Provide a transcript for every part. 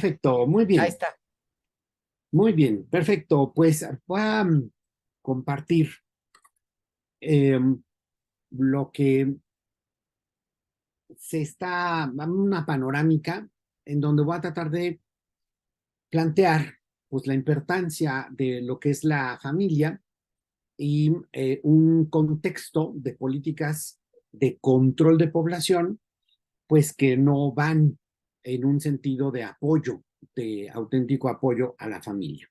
Perfecto, Ahí está. muy bien, perfecto. Pues voy a compartir lo que se está, una panorámica en donde voy a tratar de plantear pues la importancia de lo que es la familia y un contexto de políticas de control de población, pues que no van en un sentido de apoyo, de auténtico apoyo a la familia.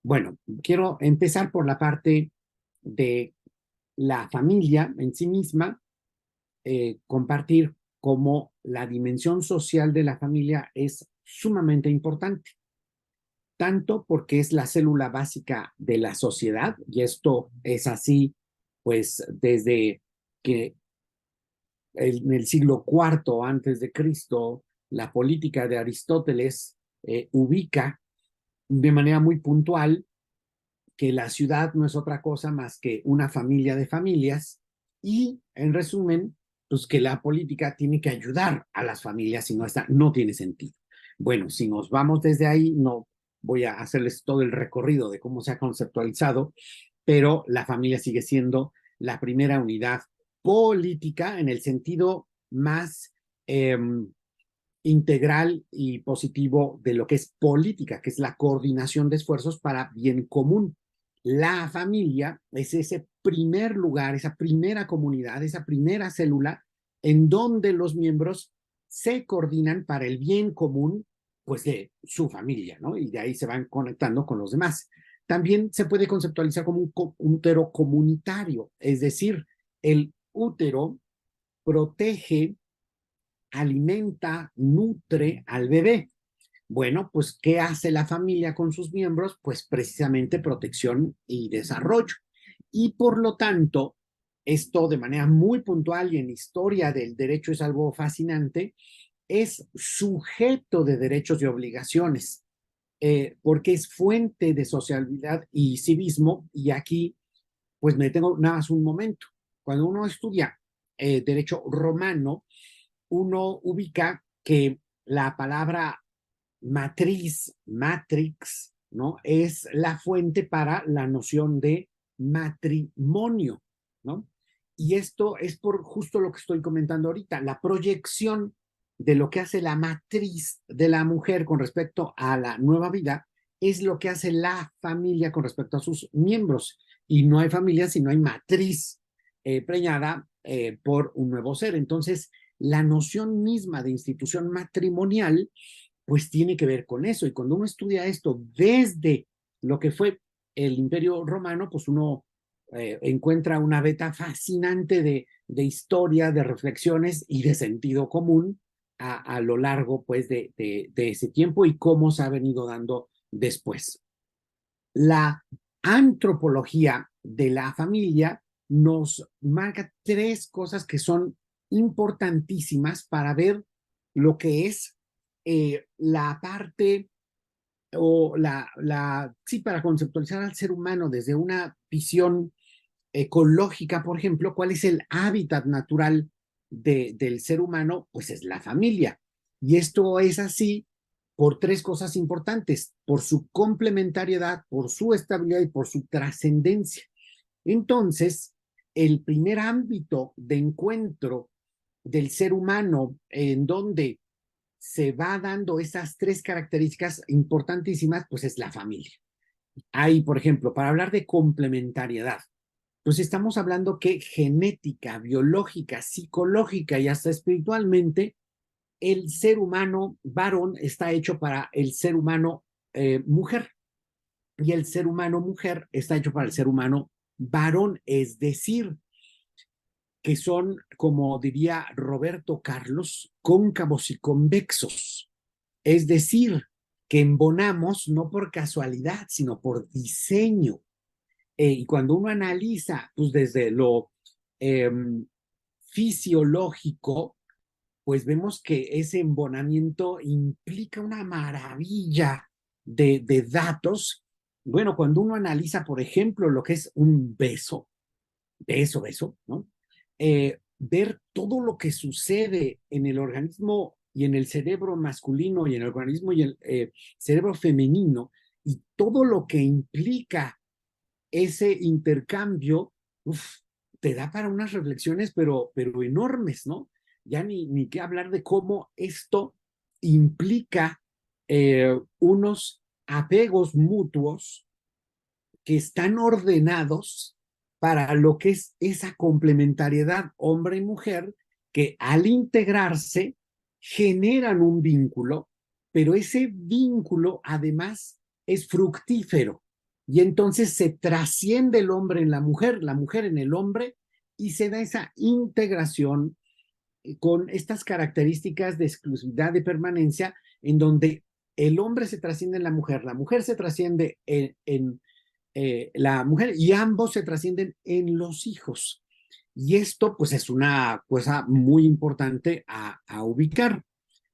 Bueno, quiero empezar por la parte de la familia en sí misma, compartir cómo la dimensión social de la familia es sumamente importante, tanto porque es la célula básica de la sociedad, y esto es así, pues desde que en el siglo IV antes de Cristo, la política de Aristóteles ubica de manera muy puntual que la ciudad no es otra cosa más que una familia de familias y, en resumen, pues que la política tiene que ayudar a las familias, si no está, no tiene sentido. Bueno, si nos vamos desde ahí, no voy a hacerles todo el recorrido de cómo se ha conceptualizado, pero la familia sigue siendo la primera unidad política en el sentido más integral y positivo de lo que es política, que es la coordinación de esfuerzos para bien común. La familia es ese primer lugar, esa primera comunidad, esa primera célula en donde los miembros se coordinan para el bien común, pues de su familia, ¿no? Y de ahí se van conectando con los demás. También se puede conceptualizar como un útero comunitario, es decir, el útero protege, alimenta, nutre al bebé. Bueno, pues, ¿qué hace la familia con sus miembros? Pues precisamente protección y desarrollo. Y por lo tanto, esto de manera muy puntual y en historia del derecho es algo fascinante, es sujeto de derechos y obligaciones, porque es fuente de sociabilidad y civismo. Y aquí, pues me detengo nada más un momento. Cuando uno estudia derecho romano, uno ubica que la palabra matriz, matrix, ¿no? Es la fuente para la noción de matrimonio, ¿no? Y esto es por justo lo que estoy comentando ahorita, la proyección de lo que hace la matriz de la mujer con respecto a la nueva vida es lo que hace la familia con respecto a sus miembros. Y no hay familia si no hay matriz preñada por un nuevo ser. Entonces, la noción misma de institución matrimonial pues tiene que ver con eso. Y cuando uno estudia esto desde lo que fue el Imperio Romano, pues uno encuentra una beta fascinante de historia, de reflexiones y de sentido común a lo largo pues de ese tiempo y cómo se ha venido dando después. La antropología de la familia nos marca tres cosas que son importantísimas para ver lo que es la parte o sí, para conceptualizar al ser humano desde una visión ecológica, por ejemplo, cuál es el hábitat natural del ser humano, pues es la familia. Y esto es así por tres cosas importantes, por su complementariedad, por su estabilidad y por su trascendencia. Entonces, el primer ámbito de encuentro del ser humano en donde se va dando esas tres características importantísimas, pues es la familia. Hay, por ejemplo, para hablar de complementariedad, pues estamos hablando que genética, biológica, psicológica y hasta espiritualmente, el ser humano varón está hecho para el ser humano mujer y el ser humano mujer está hecho para el ser humano varón, es decir, que son, como diría Roberto Carlos, cóncavos y convexos. Es decir, que embonamos no por casualidad, sino por diseño. Y cuando uno analiza, pues desde lo eh, fisiológico, pues vemos que ese embonamiento implica una maravilla de datos. Bueno, cuando uno analiza, por ejemplo, lo que es un beso, ¿no? Ver todo lo que sucede en el organismo y en el cerebro masculino y en el organismo y el cerebro femenino, y todo lo que implica ese intercambio, uf, te da para unas reflexiones, pero enormes, ¿no? Ya ni qué hablar de cómo esto implica unos apegos mutuos que están ordenados para lo que es esa complementariedad hombre y mujer, que al integrarse generan un vínculo, pero ese vínculo además es fructífero. Y entonces se trasciende el hombre en la mujer en el hombre, y se da esa integración con estas características de exclusividad, de permanencia, en donde el hombre se trasciende en la mujer se trasciende en la mujer, y ambos se trascienden en los hijos. Y esto pues es una cosa muy importante a ubicar.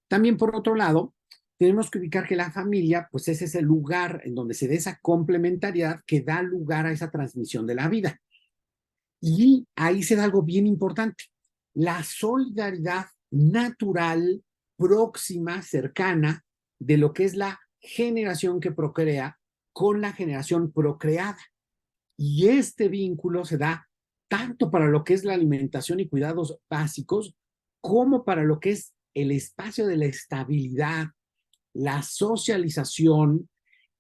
También por otro lado, tenemos que ubicar que la familia pues es ese lugar en donde se da esa complementariedad que da lugar a esa transmisión de la vida. Y ahí se da algo bien importante: la solidaridad natural, próxima, cercana, de lo que es la generación que procrea con la generación procreada. Y este vínculo se da tanto para lo que es la alimentación y cuidados básicos, como para lo que es el espacio de la estabilidad, la socialización.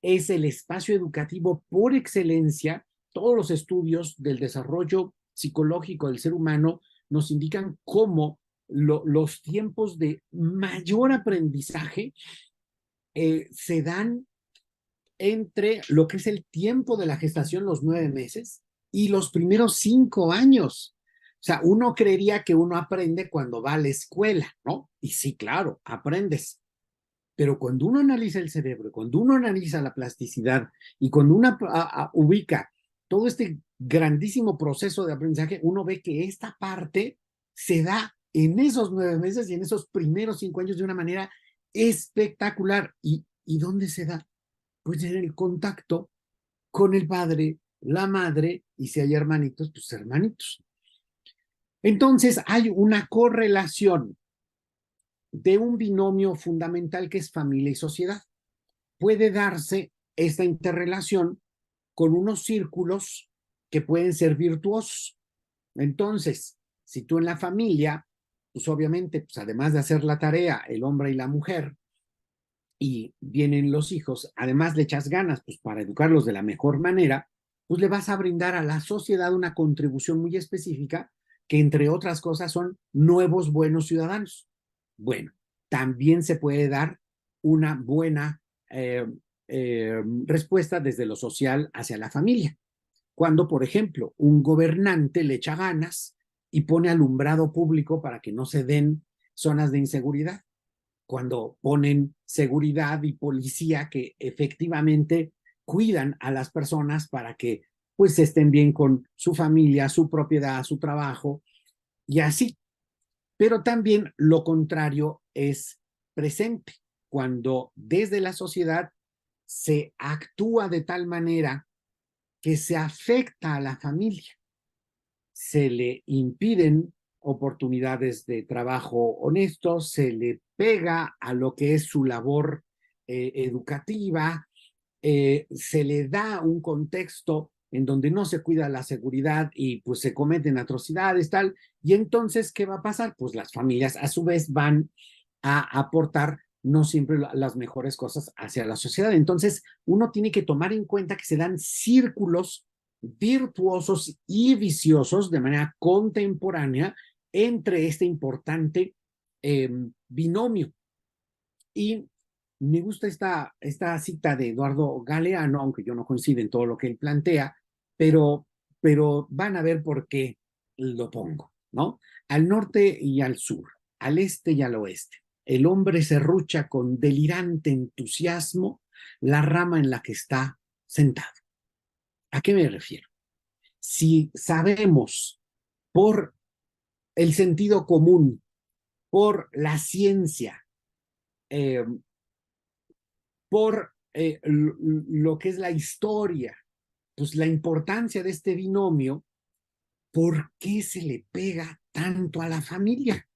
Es el espacio educativo por excelencia. Todos los estudios del desarrollo psicológico del ser humano nos indican cómo los tiempos de mayor aprendizaje se dan entre lo que es el tiempo de la gestación, los 9 meses, y los primeros 5 años. O sea, uno creería que uno aprende cuando va a la escuela, ¿no? Y sí, claro, aprendes. Pero cuando uno analiza el cerebro, cuando uno analiza la plasticidad y cuando uno ubica todo este grandísimo proceso de aprendizaje, uno ve que esta parte se da en esos 9 meses y en esos primeros 5 años de una manera espectacular. ¿Y dónde se da? Pues en el contacto con el padre, la madre, y si hay hermanitos, pues hermanitos. Entonces hay una correlación de un binomio fundamental que es familia y sociedad. Puede darse esta interrelación con unos círculos que pueden ser virtuosos. Entonces, si tú en la familia, pues obviamente, pues además de hacer la tarea, el hombre y la mujer, y vienen los hijos, además le echas ganas pues para educarlos de la mejor manera, pues le vas a brindar a la sociedad una contribución muy específica, que entre otras cosas son nuevos buenos ciudadanos. Bueno, también se puede dar una buena respuesta desde lo social hacia la familia. Cuando, por ejemplo, un gobernante le echa ganas y pone alumbrado público para que no se den zonas de inseguridad, cuando ponen seguridad y policía que efectivamente cuidan a las personas para que pues estén bien con su familia, su propiedad, su trabajo y así. Pero también lo contrario es presente, cuando desde la sociedad se actúa de tal manera que se afecta a la familia, se le impiden oportunidades de trabajo honestos, se le pega a lo que es su labor educativa, se le da un contexto en donde no se cuida la seguridad y pues se cometen atrocidades, tal. Y entonces, ¿qué va a pasar? Pues las familias a su vez van a aportar no siempre las mejores cosas hacia la sociedad. Entonces, uno tiene que tomar en cuenta que se dan círculos virtuosos y viciosos de manera contemporánea entre este importante binomio. Y me gusta esta cita de Eduardo Galeano, aunque yo no coincide en todo lo que él plantea, pero van a ver por qué lo pongo, ¿no? Al norte y al sur, al este y al oeste, el hombre serrucha con delirante entusiasmo la rama en la que está sentado. ¿A qué me refiero? Si sabemos por el sentido común, por la ciencia, eh, por lo que es la historia, pues la importancia de este binomio, ¿por qué se le pega tanto a la familia?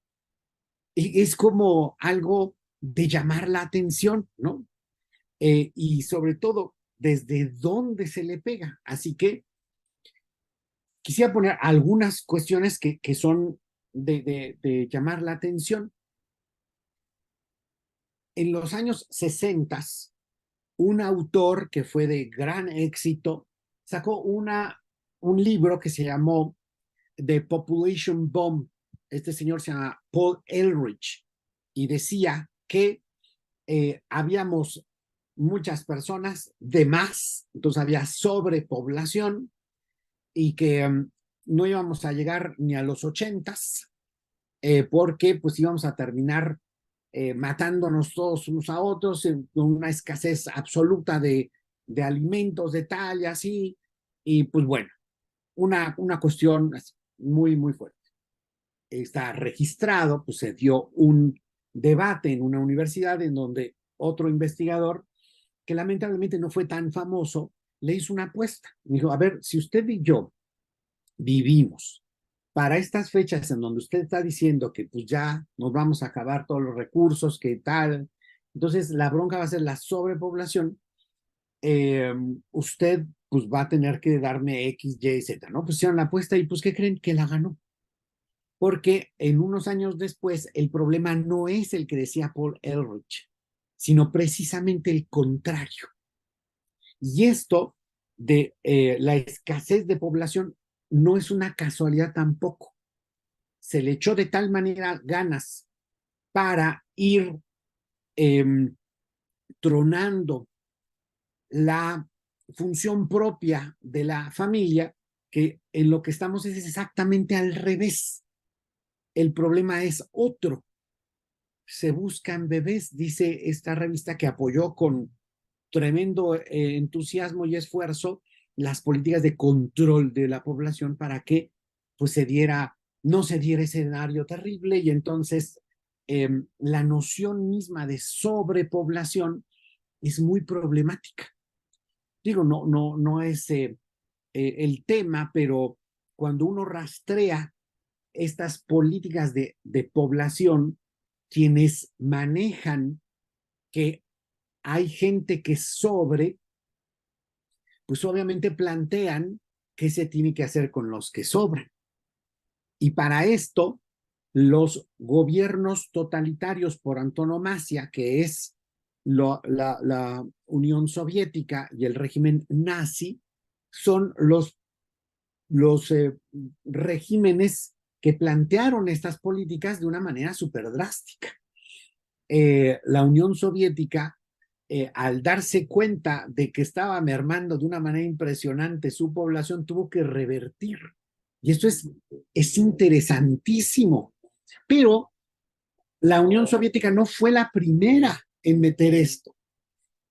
es como algo de llamar la atención, ¿no? Y sobre todo, desde dónde se le pega. Así que quisiera poner algunas cuestiones que son de llamar la atención. En los años 60, un autor que fue de gran éxito sacó un libro que se llamó The Population Bomb. Este señor se llama Paul Ehrlich y decía que habíamos muchas personas de más, entonces había sobrepoblación y que no íbamos a llegar ni a los 80 porque pues íbamos a terminar matándonos todos unos a otros, con una escasez absoluta de alimentos, de tal y así, y pues bueno, una cuestión muy, muy fuerte. Está registrado, pues se dio un debate en una universidad en donde otro investigador, que lamentablemente no fue tan famoso, le hizo una apuesta. Me dijo, a ver, si usted y yo vivimos para estas fechas en donde usted está diciendo que pues ya nos vamos a acabar todos los recursos, que tal, entonces la bronca va a ser la sobrepoblación, usted pues va a tener que darme X, Y, Z, ¿no? Pues hicieron la apuesta y pues ¿qué creen? Que la ganó. Porque en unos años después el problema no es el que decía Paul Ehrlich, sino precisamente el contrario. Y esto de la escasez de población no es una casualidad tampoco. Se le echó de tal manera ganas para ir eh, tronando la función propia de la familia, que en lo que estamos es exactamente al revés. El problema es otro. Se buscan bebés, dice esta revista que apoyó con tremendo entusiasmo y esfuerzo las políticas de control de la población para que pues no se diera ese escenario terrible y entonces la noción misma de sobrepoblación es muy problemática. Digo, no es el tema, pero cuando uno rastrea estas políticas de población, quienes manejan que hay gente que sobre, pues obviamente plantean qué se tiene que hacer con los que sobran. Y para esto, los gobiernos totalitarios por antonomasia, que es la Unión Soviética y el régimen nazi, son los regímenes que plantearon estas políticas de una manera súper drástica. La Unión Soviética, al darse cuenta de que estaba mermando de una manera impresionante su población, tuvo que revertir. Y esto es interesantísimo. Pero la Unión Soviética no fue la primera en meter esto.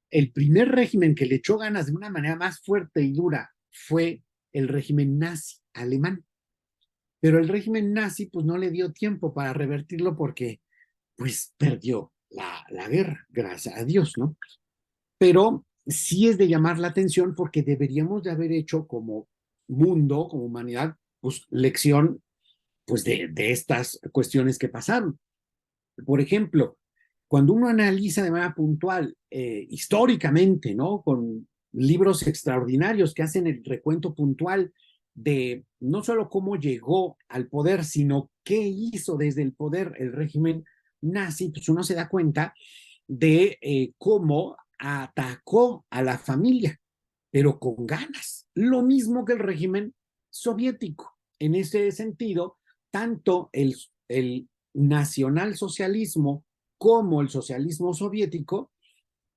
El primer régimen que le echó ganas de una manera más fuerte y dura fue el régimen nazi alemán. Pero el régimen nazi pues no le dio tiempo para revertirlo porque pues perdió la guerra, gracias a Dios, ¿no? Pero sí es de llamar la atención porque deberíamos de haber hecho como mundo, como humanidad, pues lección pues de estas cuestiones que pasaron. Por ejemplo, cuando uno analiza de manera puntual, históricamente, ¿no? Con libros extraordinarios que hacen el recuento puntual de no solo cómo llegó al poder, sino qué hizo desde el poder el régimen nazi, pues uno se da cuenta de cómo atacó a la familia, pero con ganas. Lo mismo que el régimen soviético. En ese sentido, tanto el nacionalsocialismo como el socialismo soviético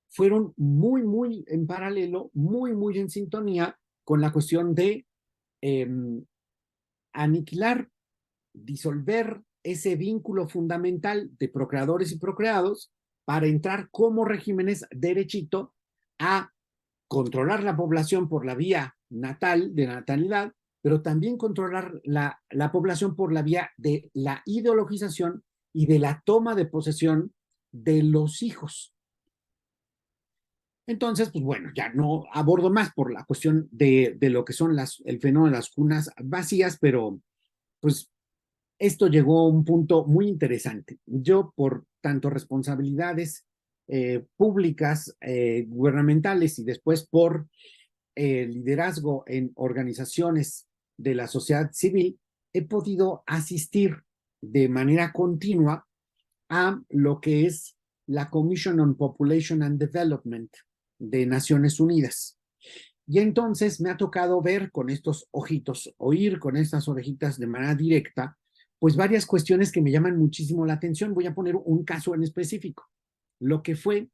fueron muy, muy en paralelo, muy, muy en sintonía con la cuestión de eh, aniquilar, disolver ese vínculo fundamental de procreadores y procreados para entrar como regímenes derechito a controlar la población por la vía natal, de natalidad, pero también controlar la población por la vía de la ideologización y de la toma de posesión de los hijos. Entonces, pues bueno, ya no abordo más por la cuestión de lo que son el fenómeno de las cunas vacías, pero pues esto llegó a un punto muy interesante. Yo, por tanto responsabilidades públicas, gubernamentales y después por liderazgo en organizaciones de la sociedad civil, he podido asistir de manera continua a lo que es la Commission on Population and Development de Naciones Unidas. Y entonces me ha tocado ver con estos ojitos, oír con estas orejitas de manera directa, pues varias cuestiones que me llaman muchísimo la atención. Voy a poner un caso en específico. Lo que fue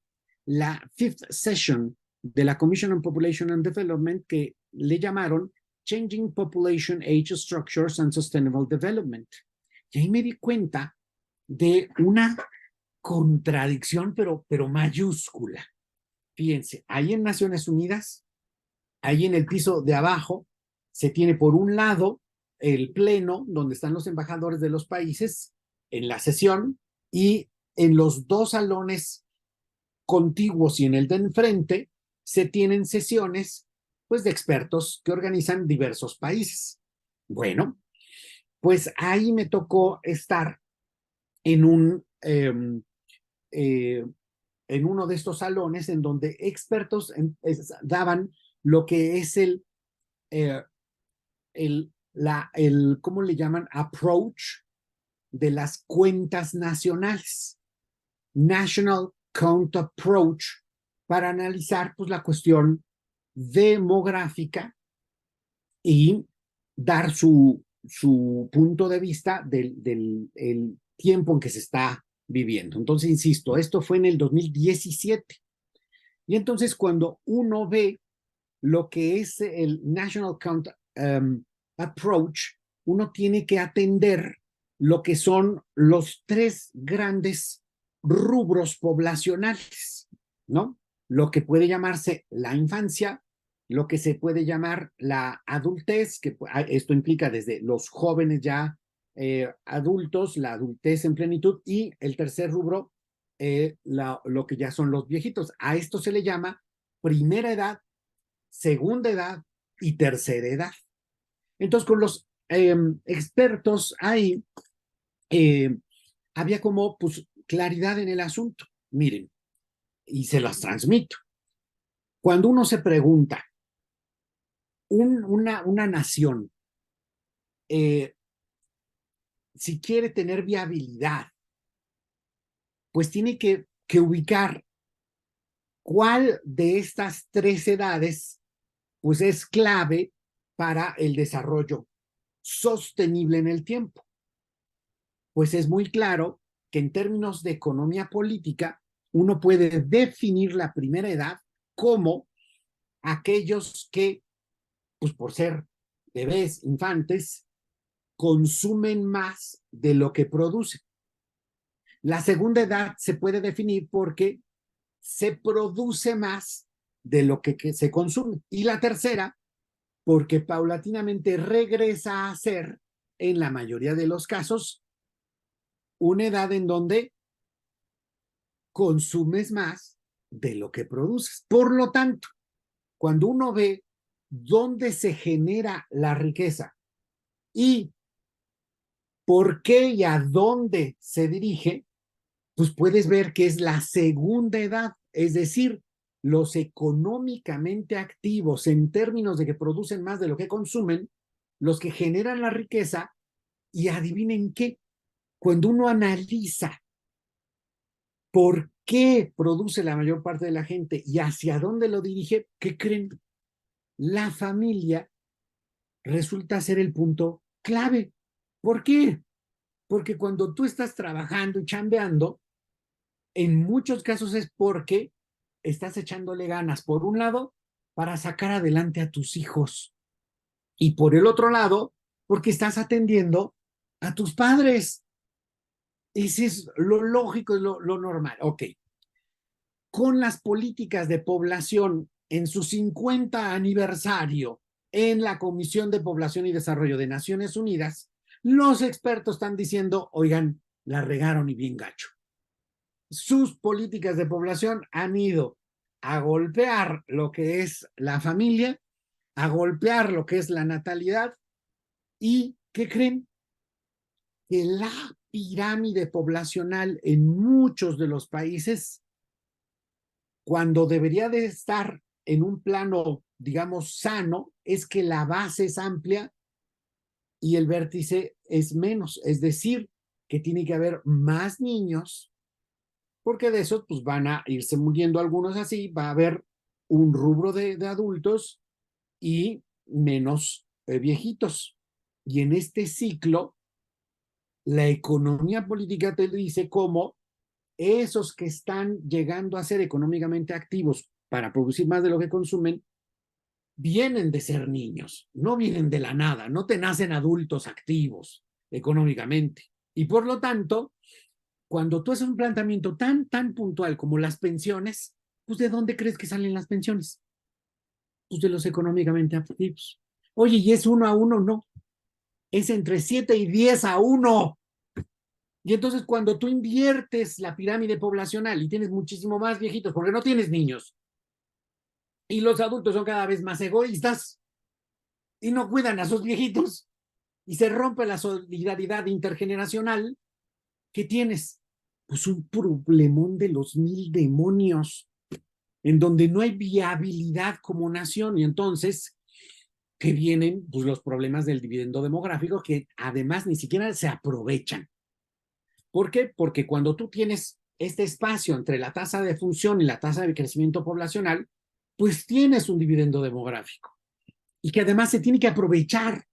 la fifth session de la Commission on Population and Development, que le llamaron Changing Population Age Structures and Sustainable Development. Y ahí me di cuenta de una contradicción, pero mayúscula. Fíjense, ahí en Naciones Unidas, ahí en el piso de abajo, se tiene por un lado el pleno, donde están los embajadores de los países en la sesión, y en los dos salones contiguos y en el de enfrente se tienen sesiones pues de expertos que organizan diversos países. Bueno, pues ahí me tocó estar en en uno de estos salones en donde expertos daban lo que es ¿cómo le llaman? Approach de las cuentas nacionales. National Count Approach, para analizar pues la cuestión demográfica y dar su punto de vista del tiempo en que se está viviendo. Entonces, insisto, esto fue en el 2017. Y entonces cuando uno ve lo que es el National Count Approach, uno tiene que atender lo que son los tres grandes rubros poblacionales, ¿no? Lo que puede llamarse la infancia, lo que se puede llamar la adultez, que esto implica desde los jóvenes ya adultos, la adultez en plenitud, y el tercer rubro, lo que ya son los viejitos. A esto se le llama primera edad, segunda edad y tercera edad. Entonces, con los expertos ahí, había como pues claridad en el asunto. Miren, y se las transmito. Cuando uno se pregunta, una nación, si quiere tener viabilidad, pues tiene que ubicar cuál de estas tres edades pues es clave para el desarrollo sostenible en el tiempo. Pues es muy claro que en términos de economía política, uno puede definir la primera edad como aquellos que, pues por ser bebés, infantes, consumen más de lo que producen. La segunda edad se puede definir porque se produce más de lo que se consume. Y la tercera, porque paulatinamente regresa a ser, en la mayoría de los casos, una edad en donde consumes más de lo que produces. Por lo tanto, cuando uno ve dónde se genera la riqueza y por qué y a dónde se dirige, pues puedes ver que es la segunda edad, es decir, los económicamente activos en términos de que producen más de lo que consumen, los que generan la riqueza. Y adivinen qué, cuando uno analiza por qué produce la mayor parte de la gente y hacia dónde lo dirige, ¿qué creen? La familia resulta ser el punto clave. ¿Por qué? Porque cuando tú estás trabajando y chambeando, en muchos casos es porque estás echándole ganas, por un lado, para sacar adelante a tus hijos, y por el otro lado, porque estás atendiendo a tus padres. Ese es lo lógico, es lo normal. Ok. Con las políticas de población en su 50 aniversario en la Comisión de Población y Desarrollo de Naciones Unidas, los expertos están diciendo, oigan, la regaron y bien gacho. Sus políticas de población han ido a golpear lo que es la familia, a golpear lo que es la natalidad, y ¿qué creen? que la pirámide poblacional en muchos de los países, cuando debería de estar en un plano, digamos, sano, es que la base es amplia y el vértice es menos. Es decir, que tiene que haber más niños, porque de esos pues van a irse muriendo algunos así, va a haber un rubro de adultos y menos viejitos. Y en este ciclo, la economía política te dice cómo esos que están llegando a ser económicamente activos para producir más de lo que consumen, vienen de ser niños, no vienen de la nada, no te nacen adultos activos económicamente. Y por lo tanto, cuando tú haces un planteamiento tan puntual como las pensiones, pues ¿de dónde crees que salen las pensiones? Pues de los económicamente activos. Oye, ¿y es 1 a 1? No, es entre 7 y 10 a 1. Y entonces cuando tú inviertes la pirámide poblacional y tienes muchísimo más viejitos, porque no tienes niños, y los adultos son cada vez más egoístas y no cuidan a sus viejitos, y se rompe la solidaridad intergeneracional, ¿qué tienes? Pues un problemón de los mil demonios, en donde no hay viabilidad como nación, y entonces que vienen pues, los problemas del dividendo demográfico, que además ni siquiera se aprovechan. ¿Por qué? Porque cuando tú tienes este espacio entre la tasa de función y la tasa de crecimiento poblacional, pues tienes un dividendo demográfico y que además se tiene que aprovechar.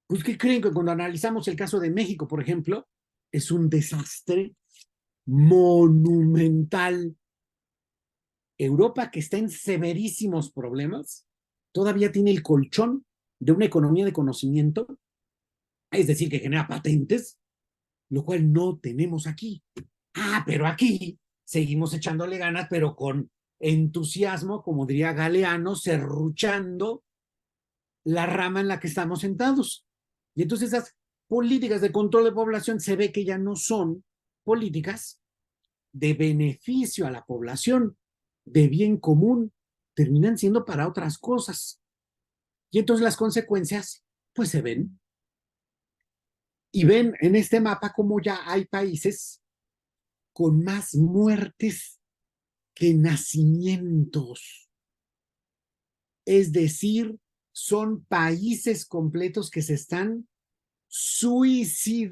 Pues, ¿qué creen? Que cuando analizamos el caso de México, por ejemplo, es un desastre monumental. Europa, que está en severísimos problemas, todavía tiene el colchón de una economía de conocimiento, es decir, que genera patentes, lo cual no tenemos aquí. Ah, pero aquí seguimos echándole ganas, pero con entusiasmo, como diría Galeano, serruchando la rama en la que estamos sentados. Y entonces esas políticas de control de población se ve que ya no son políticas de beneficio a la población, de bien común, terminan siendo para otras cosas. Y entonces las consecuencias, pues se ven. Y ven en este mapa como ya hay países con más muertes que nacimientos. Es decir, son países completos que se están suicidando.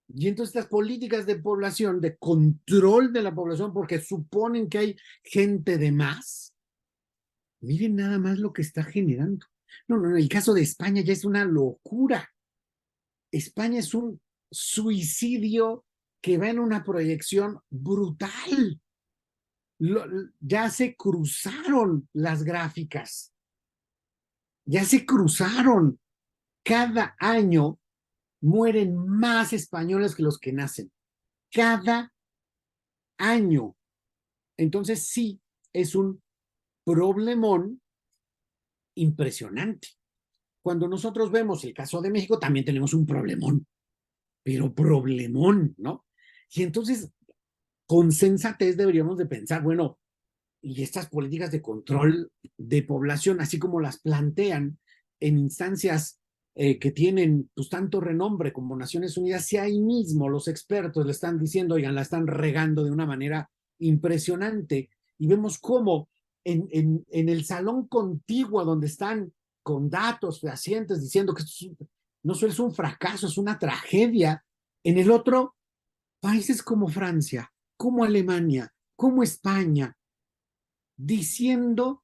Y entonces estas políticas de población, de control de la población, porque suponen que hay gente de más, miren nada más lo que está generando. No, no, no, el caso de España ya es una locura. España es un suicidio que va en una proyección brutal. Ya se cruzaron las gráficas, ya se cruzaron. Cada año mueren más españoles que los que nacen. Cada año. Entonces sí, es un problemón impresionante. Cuando nosotros vemos el caso de México, también tenemos un problemón, pero problemón, ¿no? Y entonces, con sensatez deberíamos de pensar, bueno, y estas políticas de control de población, así como las plantean en instancias que tienen pues tanto renombre como Naciones Unidas, si ahí mismo los expertos le están diciendo, oigan, la están regando de una manera impresionante, y vemos cómo en el salón contiguo donde están con datos fehacientes diciendo que esto no solo es un fracaso, es una tragedia, en el otro, países como Francia, como Alemania, como España, diciendo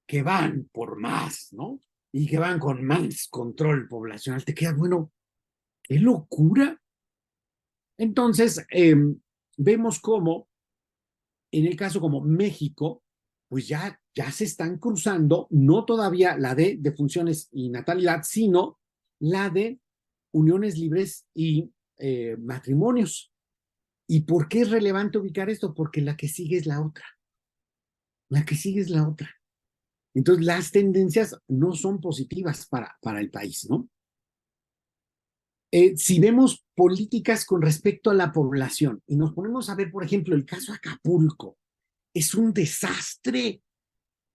que van por más, ¿no? Y que van con más control poblacional. Te queda, bueno, qué locura. Entonces, vemos cómo, en el caso como México, pues ya se están cruzando, no todavía la de funciones y natalidad, sino la de uniones libres y matrimonios. ¿Y por qué es relevante ubicar esto? Porque la que sigue es la otra. La que sigue es la otra. Entonces, las tendencias no son positivas para el país, ¿no? Si vemos políticas con respecto a la población y nos ponemos a ver, por ejemplo, el caso Acapulco, es un desastre.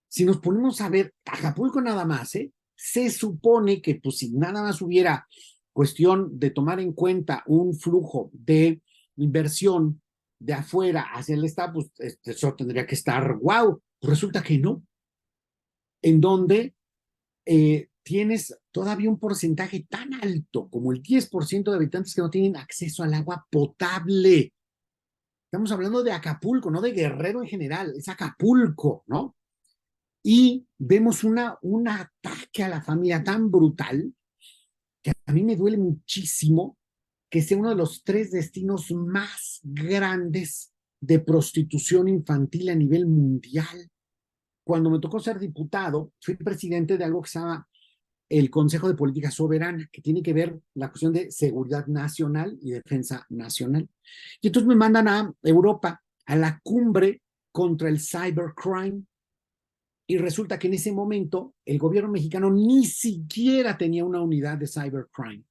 Si nos ponemos a ver Acapulco nada más, se supone que pues si nada más hubiera cuestión de tomar en cuenta un flujo de inversión de afuera hacia el Estado, pues eso tendría que estar wow. Pues resulta que no, en donde tienes todavía un porcentaje tan alto como el 10% de habitantes que no tienen acceso al agua potable. Estamos hablando de Acapulco, no de Guerrero en general, es Acapulco, ¿no? Y vemos un ataque a la familia tan brutal que a mí me duele muchísimo que sea uno de los 3 destinos más grandes de prostitución infantil a nivel mundial. Cuando me tocó ser diputado, fui presidente de algo que se llama el Consejo de Política Soberana, que tiene que ver la cuestión de seguridad nacional y defensa nacional. Y entonces me mandan a Europa, a la cumbre contra el cybercrime, y resulta que en ese momento el gobierno mexicano ni siquiera tenía una unidad de cybercrime.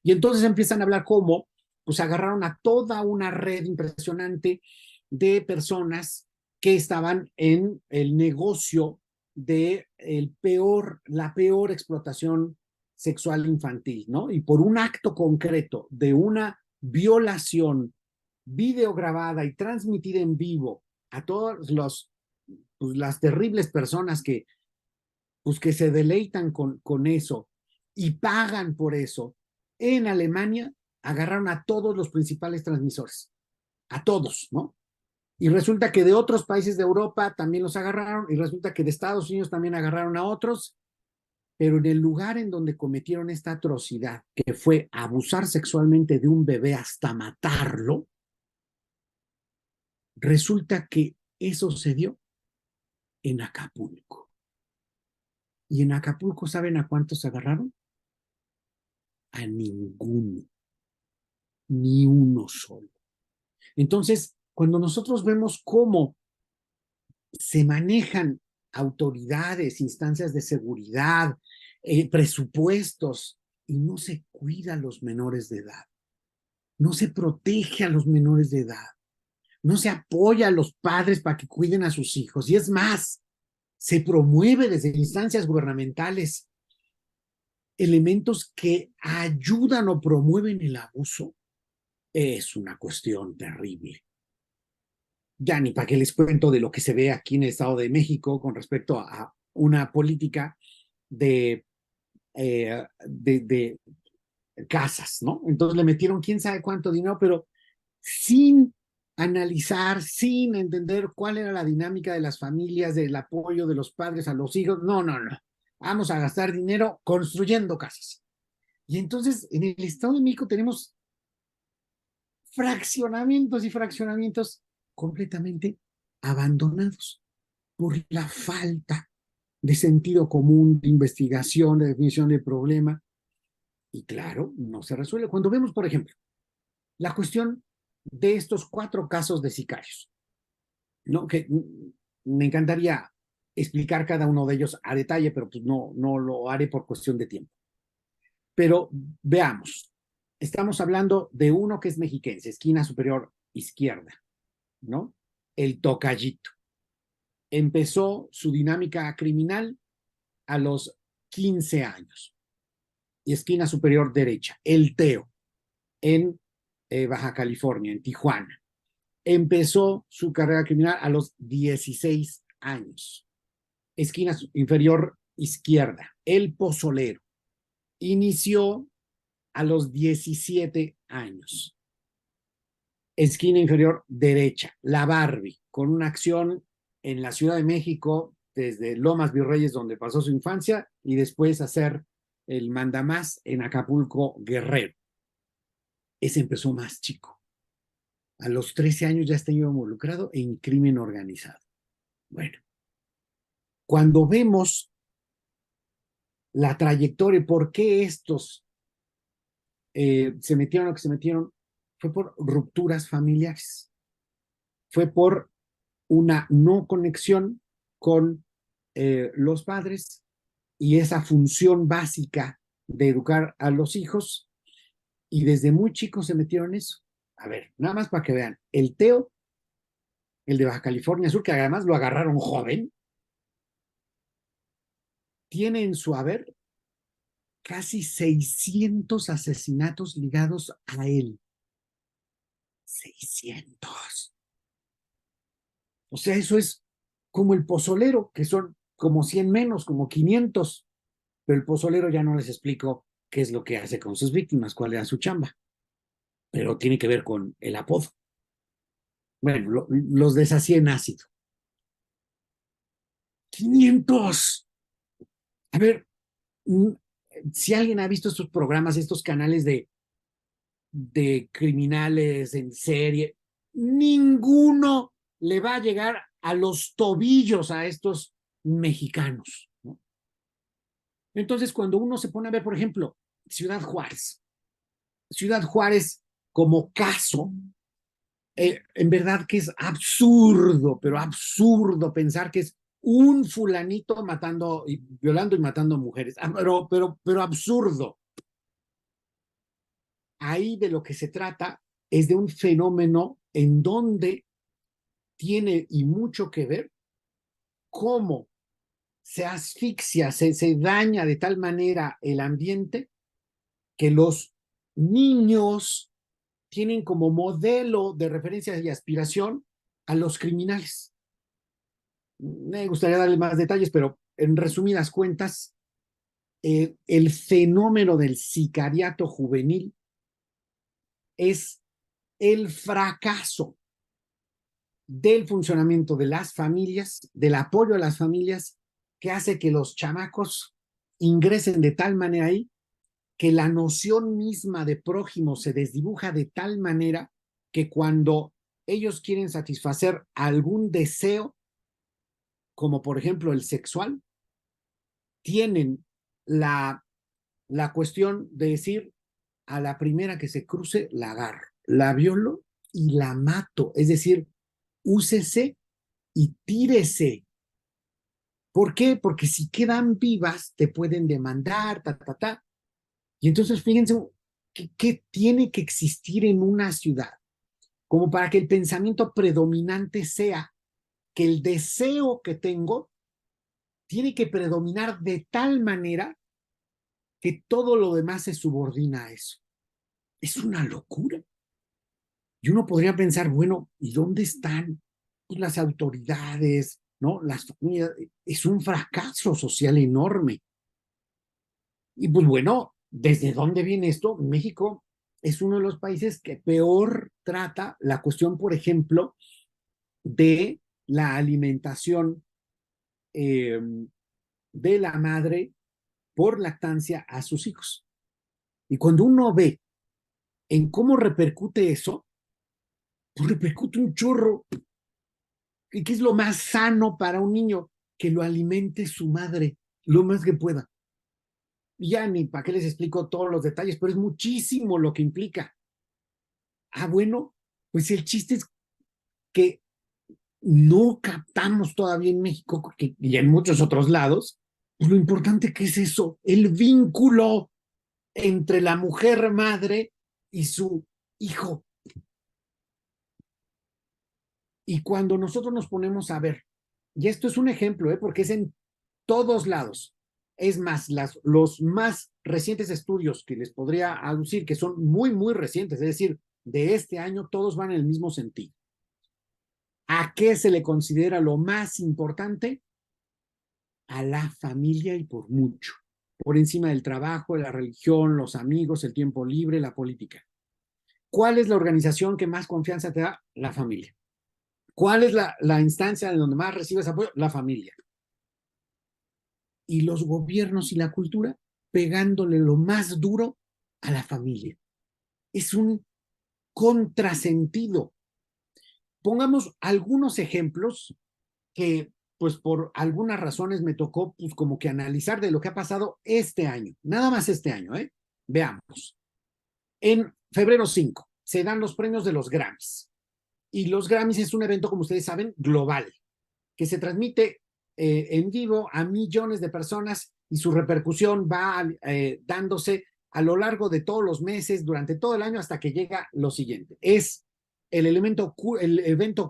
Y entonces empiezan a hablar cómo, pues agarraron a toda una red impresionante de personas que estaban en el negocio de la peor explotación sexual infantil, ¿no? Y por un acto concreto de una violación videograbada y transmitida en vivo a todas pues, las terribles personas pues, que se deleitan con eso y pagan por eso, en Alemania agarraron a todos los principales transmisores, a todos, ¿no? Y resulta que de otros países de Europa también los agarraron, y resulta que de Estados Unidos también agarraron a otros, pero en el lugar en donde cometieron esta atrocidad, que fue abusar sexualmente de un bebé hasta matarlo, resulta que eso se dio en Acapulco. Y en Acapulco, ¿saben a cuántos agarraron? A ninguno, ni uno solo. Entonces, cuando nosotros vemos cómo se manejan autoridades, instancias de seguridad, presupuestos, y no se cuida a los menores de edad, no se protege a los menores de edad, no se apoya a los padres para que cuiden a sus hijos, y es más, se promueve desde instancias gubernamentales elementos que ayudan o promueven el abuso, es una cuestión terrible. Ya ni para qué les cuento de lo que se ve aquí en el Estado de México con respecto a una política de casas, ¿no? Entonces le metieron quién sabe cuánto dinero, pero sin analizar, sin entender cuál era la dinámica de las familias, del apoyo de los padres a los hijos. No, no, no. Vamos a gastar dinero construyendo casas. Y entonces en el Estado de México tenemos fraccionamientos y fraccionamientos completamente abandonados por la falta de sentido común, de investigación, de definición del problema. Y claro, no se resuelve. Cuando vemos, por ejemplo, la cuestión de estos 4 casos de sicarios, ¿no? Que me encantaría explicar cada uno de ellos a detalle, pero pues no lo haré por cuestión de tiempo. Pero veamos, estamos hablando de uno que es mexiquense, esquina superior izquierda, ¿no? El Tocayito. Empezó su dinámica criminal a los 15 años. Y esquina superior derecha, el Teo, en Baja California, en Tijuana. Empezó su carrera criminal a los 16 años. Esquina inferior izquierda, el Pozolero. Inició a los 17 años. Esquina inferior derecha, la Barbie, con una acción en la Ciudad de México, desde Lomas Virreyes, donde pasó su infancia, y después hacer el mandamás en Acapulco, Guerrero. Ese empezó más chico. A los 13 años ya está involucrado en crimen organizado. Bueno, cuando vemos la trayectoria y por qué estos se metieron a lo que se metieron, fue por rupturas familiares. Fue por una no conexión con los padres y esa función básica de educar a los hijos, y desde muy chicos se metieron en eso. A ver, nada más para que vean, el Teo, el de Baja California Sur, que además lo agarraron joven, tiene en su haber casi 600 asesinatos ligados a él. 600. O sea, eso es como el pozolero, que son como 100 menos, como 500. Pero el pozolero ya no les explico qué es lo que hace con sus víctimas, cuál era su chamba. Pero tiene que ver con el apodo. Bueno, los deshacía en ácido. 500. A ver, si alguien ha visto estos programas, estos canales de criminales en serie, ninguno le va a llegar a los tobillos a estos mexicanos, ¿no? Entonces, cuando uno se pone a ver, por ejemplo, Ciudad Juárez como caso, en verdad que es absurdo, pero absurdo pensar que es un fulanito matando, violando y matando mujeres, pero absurdo. Ahí de lo que se trata es de un fenómeno en donde tiene y mucho que ver cómo se asfixia, se daña de tal manera el ambiente que los niños tienen como modelo de referencia y aspiración a los criminales. Me gustaría darle más detalles, pero en resumidas cuentas, el fenómeno del sicariato juvenil es el fracaso del funcionamiento de las familias, del apoyo a las familias, que hace que los chamacos ingresen de tal manera ahí que la noción misma de prójimo se desdibuja de tal manera que cuando ellos quieren satisfacer algún deseo, como por ejemplo el sexual, tienen la cuestión de decir a la primera que se cruce, la agarro, la violo y la mato. Es decir, úsese y tírese. ¿Por qué? Porque si quedan vivas, te pueden demandar, ta, ta, ta. Y entonces fíjense qué tiene que existir en una ciudad como para que el pensamiento predominante sea que el deseo que tengo tiene que predominar de tal manera que todo lo demás se subordina a eso. Es una locura. Y uno podría pensar, bueno, ¿y dónde están pues, las autoridades, ¿no? Las familias. Es un fracaso social enorme. Y pues bueno, ¿desde dónde viene esto? México es uno de los países que peor trata la cuestión, por ejemplo, de la alimentación eh, de la madre por lactancia a sus hijos. Y cuando uno ve en cómo repercute eso, pues repercute un chorro. ¿Y qué es lo más sano para un niño? Que lo alimente su madre lo más que pueda. Y ya ni para qué les explico todos los detalles, pero es muchísimo lo que implica. Ah, bueno, pues el chiste es que no captamos todavía en México y en muchos otros lados, pues lo importante que es eso, el vínculo entre la mujer madre y su hijo. Y cuando nosotros nos ponemos a ver, y esto es un ejemplo, porque es en todos lados, es más, los más recientes estudios que les podría aducir, que son muy, muy recientes, es decir, de este año, todos van en el mismo sentido. ¿A qué se le considera lo más importante? A la familia y por mucho, por encima del trabajo, la religión, los amigos, el tiempo libre, la política. ¿Cuál es la organización que más confianza te da? La familia. ¿Cuál es la instancia de donde más recibes apoyo? La familia. Y los gobiernos y la cultura pegándole lo más duro a la familia. Es un contrasentido. Pongamos algunos ejemplos que, pues por algunas razones me tocó, pues como que analizar de lo que ha pasado este año, nada más este año, ¿eh? Veamos. En febrero 5 se dan los premios de los Grammys. Y los Grammys es un evento, como ustedes saben, global, que se transmite en vivo a millones de personas y su repercusión va dándose a lo largo de todos los meses, durante todo el año, hasta que llega lo siguiente. Es el evento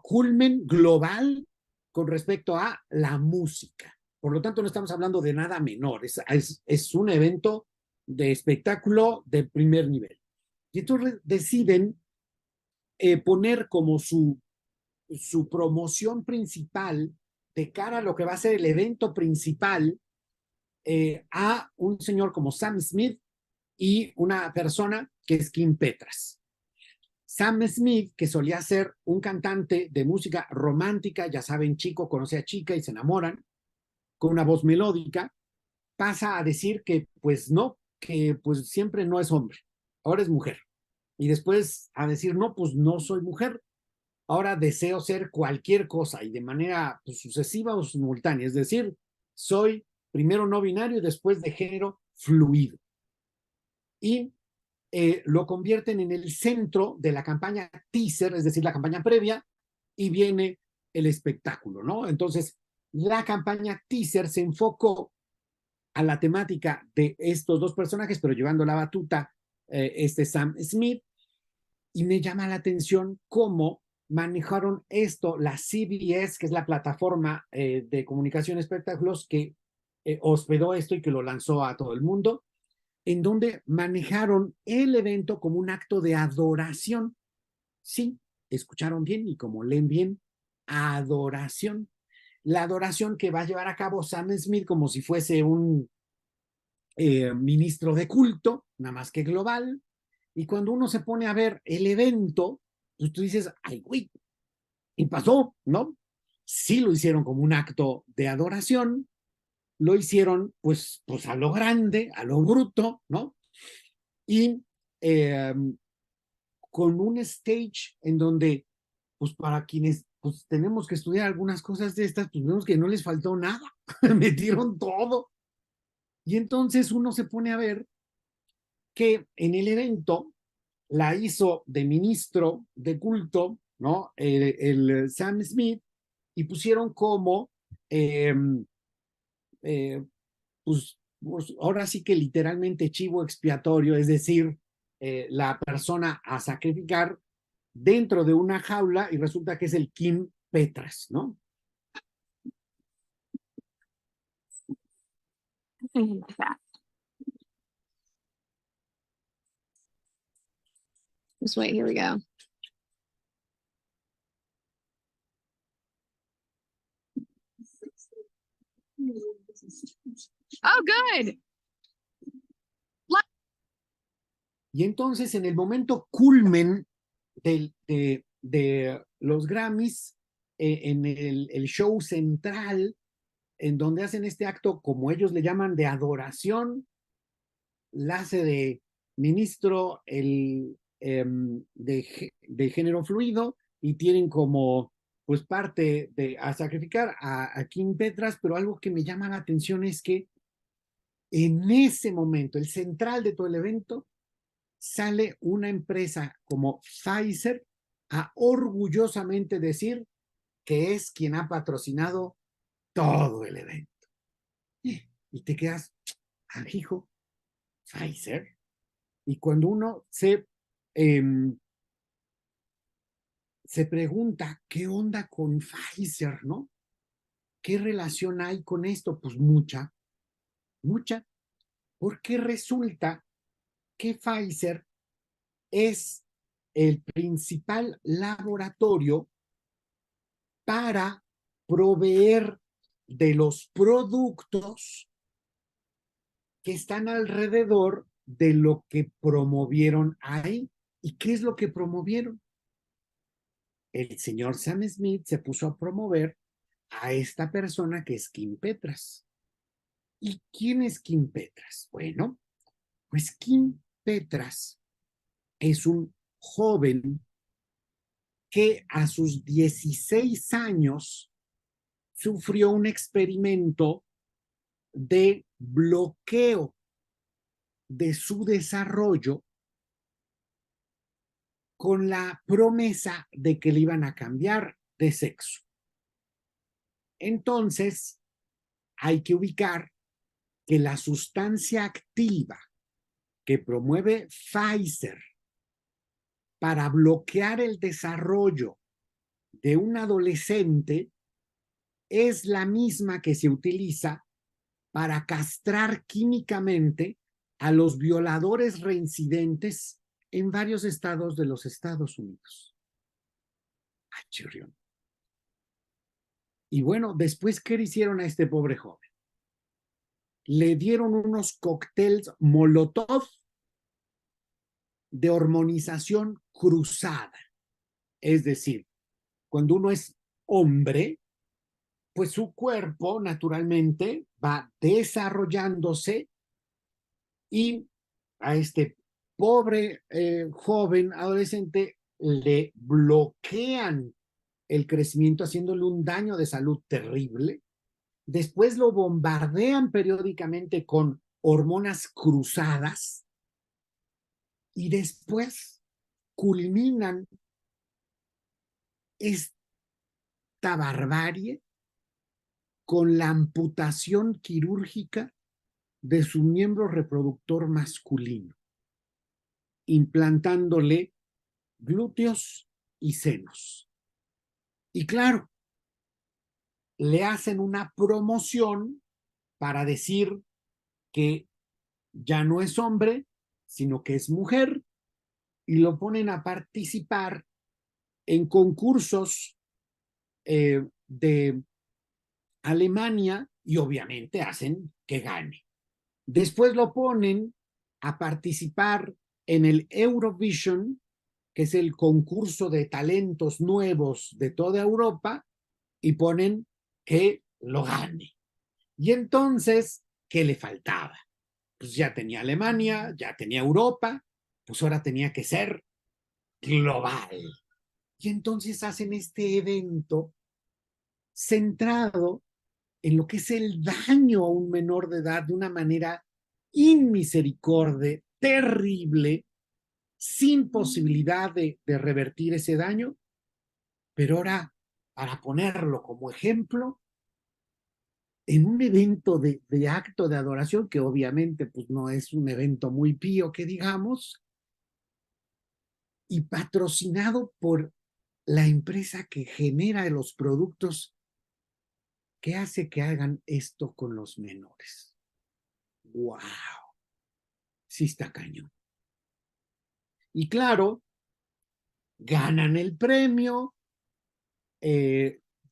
culmen global con respecto a la música. Por lo tanto, no estamos hablando de nada menor, es un evento de espectáculo de primer nivel. Y entonces deciden poner como su promoción principal de cara a lo que va a ser el evento principal a un señor como Sam Smith y una persona que es Kim Petras. Sam Smith, que solía ser un cantante de música romántica, ya saben, chico conoce a chica y se enamoran, con una voz melódica, pasa a decir que pues no, que pues siempre no es hombre, ahora es mujer. Y después a decir, no, pues no soy mujer, ahora deseo ser cualquier cosa y de manera pues, sucesiva o simultánea, es decir, soy primero no binario y después de género fluido. Y lo convierten en el centro de la campaña teaser, es decir, la campaña previa, y viene el espectáculo, ¿no? Entonces, la campaña teaser se enfocó a la temática de estos dos personajes, pero llevando la batuta Sam Smith, y me llama la atención cómo manejaron esto, la CBS, que es la plataforma de comunicación y espectáculos que hospedó esto y que lo lanzó a todo el mundo, en donde manejaron el evento como un acto de adoración. Sí, escucharon bien y como leen bien, adoración. La adoración que va a llevar a cabo Sam Smith como si fuese un ministro de culto, nada más que global. Y cuando uno se pone a ver el evento, pues tú dices, ay, güey, y pasó, ¿no? Sí lo hicieron como un acto de adoración, lo hicieron pues a lo grande, a lo bruto, ¿no? Y eh, con un stage en donde, pues para quienes pues tenemos que estudiar algunas cosas de estas, pues vemos que no les faltó nada, metieron todo. Y entonces uno se pone a ver que en el evento la hizo de ministro de culto, ¿no? El Sam Smith, y pusieron como, eh, eh, pues ahora sí que literalmente chivo expiatorio, es decir, la persona a sacrificar dentro de una jaula y resulta que es el Kim Petras, ¿no? Just wait, here we go. Oh, good. Y entonces en el momento culmen de los Grammys, en el show central, en donde hacen este acto, como ellos le llaman, de adoración, la hace de ministro de género fluido y tienen como pues parte de a sacrificar a Kim Petras, pero algo que me llama la atención es que en ese momento, el central de todo el evento, sale una empresa como Pfizer a orgullosamente decir que es quien ha patrocinado todo el evento. Y te quedas, ah, hijo, Pfizer. Y cuando uno eh, se pregunta, ¿qué onda con Pfizer, no? ¿Qué relación hay con esto? Pues mucha, mucha, porque resulta que Pfizer es el principal laboratorio para proveer de los productos que están alrededor de lo que promovieron ahí. ¿Y qué es lo que promovieron? El señor Sam Smith se puso a promover a esta persona que es Kim Petras. ¿Y quién es Kim Petras? Bueno, pues Kim Petras es un joven que a sus 16 años sufrió un experimento de bloqueo de su desarrollo con la promesa de que le iban a cambiar de sexo. Entonces, hay que ubicar que la sustancia activa que promueve Pfizer para bloquear el desarrollo de un adolescente es la misma que se utiliza para castrar químicamente a los violadores reincidentes en varios estados de los Estados Unidos. ¡Ay, chirrión! Y bueno, después, ¿qué le hicieron a este pobre joven? Le dieron unos cócteles Molotov de hormonización cruzada. Es decir, cuando uno es hombre, pues su cuerpo naturalmente va desarrollándose y a este pobre joven adolescente le bloquean el crecimiento haciéndole un daño de salud terrible. Después lo bombardean periódicamente con hormonas cruzadas y después culminan esta barbarie con la amputación quirúrgica de su miembro reproductor masculino, implantándole glúteos y senos. Y claro, le hacen una promoción para decir que ya no es hombre, sino que es mujer, y lo ponen a participar en concursos de Alemania y obviamente hacen que gane. Después lo ponen a participar en el Eurovision, que es el concurso de talentos nuevos de toda Europa, y ponen que lo gane. Y entonces, ¿qué le faltaba? Pues ya tenía Alemania, ya tenía Europa, pues ahora tenía que ser global. Y entonces hacen este evento centrado en lo que es el daño a un menor de edad de una manera inmisericordia, terrible, sin posibilidad de revertir ese daño, pero ahora, para ponerlo como ejemplo, en un evento de acto de adoración, que obviamente pues, no es un evento muy pío, que digamos, y patrocinado por la empresa que genera los productos que hace que hagan esto con los menores. ¡Wow! Sí está cañón. Y claro, ganan el premio.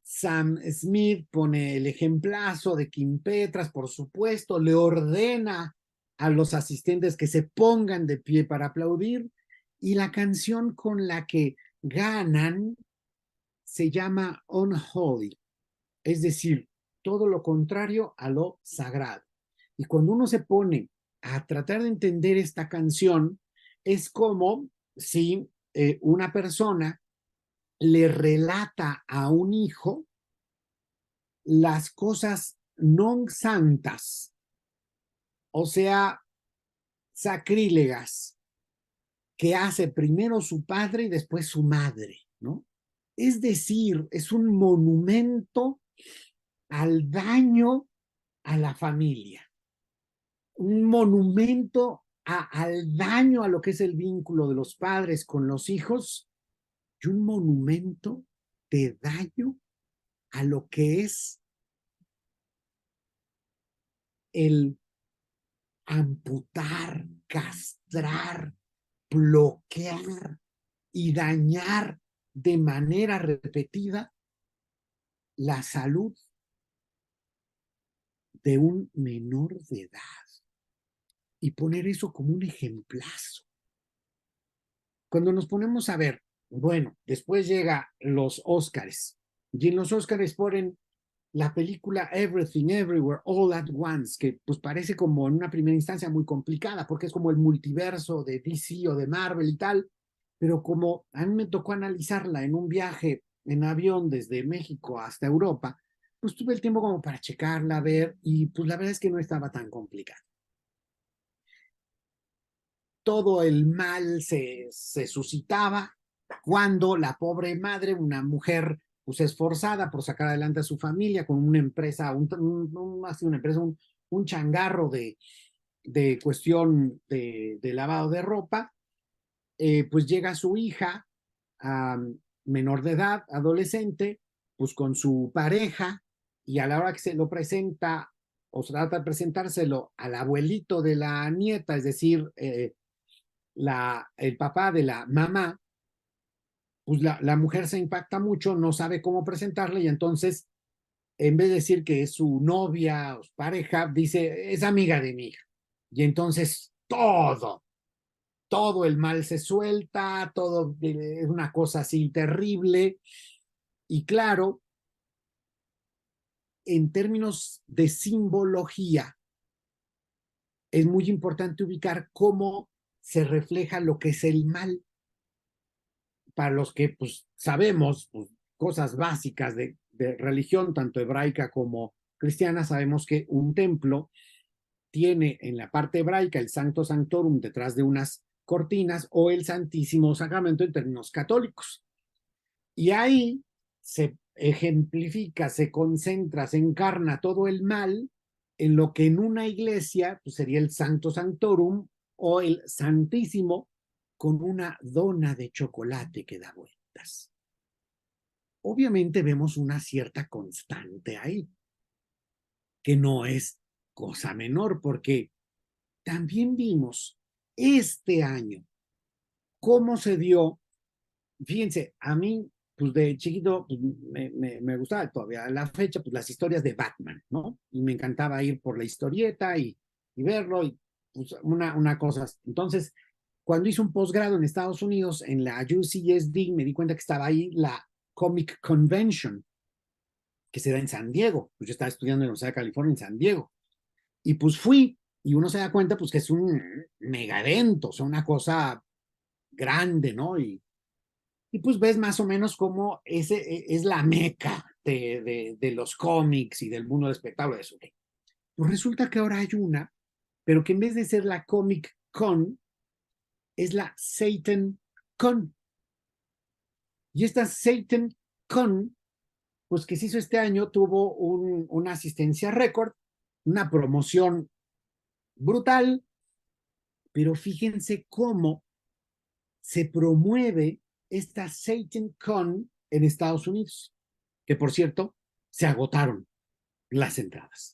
Sam Smith pone el ejemplazo de Kim Petras, por supuesto, le ordena a los asistentes que se pongan de pie para aplaudir, y la canción con la que ganan se llama Unholy, es decir, todo lo contrario a lo sagrado. Y cuando uno se pone a tratar de entender esta canción, es como si una persona le relata a un hijo las cosas non santas, o sea, sacrílegas, que hace primero su padre y después su madre, ¿no? Es decir, es un monumento al daño a la familia, un monumento al daño a lo que es el vínculo de los padres con los hijos y un monumento de daño a lo que es el amputar, castrar, bloquear y dañar de manera repetida la salud de un menor de edad y poner eso como un ejemplazo. Cuando nos ponemos a ver, bueno, después llega los Óscares y en los Óscares ponen la película Everything Everywhere All at Once, que pues parece como en una primera instancia muy complicada porque es como el multiverso de DC o de Marvel y tal, pero como a mí me tocó analizarla en un viaje en avión desde México hasta Europa, pues tuve el tiempo como para checarla, ver, y pues la verdad es que no estaba tan complicada. Todo el mal se suscitaba cuando la pobre madre, una mujer pues esforzada por sacar adelante a su familia con una empresa, un changarro de cuestión de lavado de ropa, pues llega su hija, menor de edad, adolescente, pues con su pareja, y a la hora que se lo presenta o se trata de presentárselo al abuelito de la nieta, es decir, el papá de la mamá, pues la mujer se impacta mucho, no sabe cómo presentarle y entonces, en vez de decir que es su novia o su pareja, dice, es amiga de mi hija. Y entonces todo el mal se suelta, todo es una cosa así terrible. Y claro, en términos de simbología, es muy importante ubicar cómo se refleja lo que es el mal. Para los que pues, sabemos pues, cosas básicas de religión, tanto hebraica como cristiana, sabemos que un templo tiene en la parte hebraica el Sancto Sanctorum detrás de unas cortinas o el Santísimo Sacramento en términos católicos. Y ahí se ejemplifica, se concentra, se encarna todo el mal en lo que en una iglesia pues, sería el Sancto Sanctorum o el Santísimo con una dona de chocolate que da vueltas. Obviamente vemos una cierta constante ahí, que no es cosa menor, porque también vimos este año cómo se dio. Fíjense, a mí, pues de chiquito, pues, me gustaba todavía a la fecha, pues las historias de Batman, ¿no? Y me encantaba ir por la historieta y verlo, y pues una cosa. Entonces, cuando hice un posgrado en Estados Unidos, en la UCSD, me di cuenta que estaba ahí la Comic Convention, que se da en San Diego. Pues yo estaba estudiando en la Universidad de California en San Diego. Y pues fui, y uno se da cuenta, pues que es un mega evento, o sea, una cosa grande, ¿no? Y pues ves más o menos cómo ese es la meca de los cómics y del mundo del espectáculo. Eso. Pues resulta que ahora hay una, pero que en vez de ser la Comic Con, es la Satan Con. Y esta Satan Con, pues que se hizo este año, tuvo una asistencia récord, una promoción brutal, pero fíjense cómo se promueve esta Satan Con en Estados Unidos, que por cierto, se agotaron las entradas.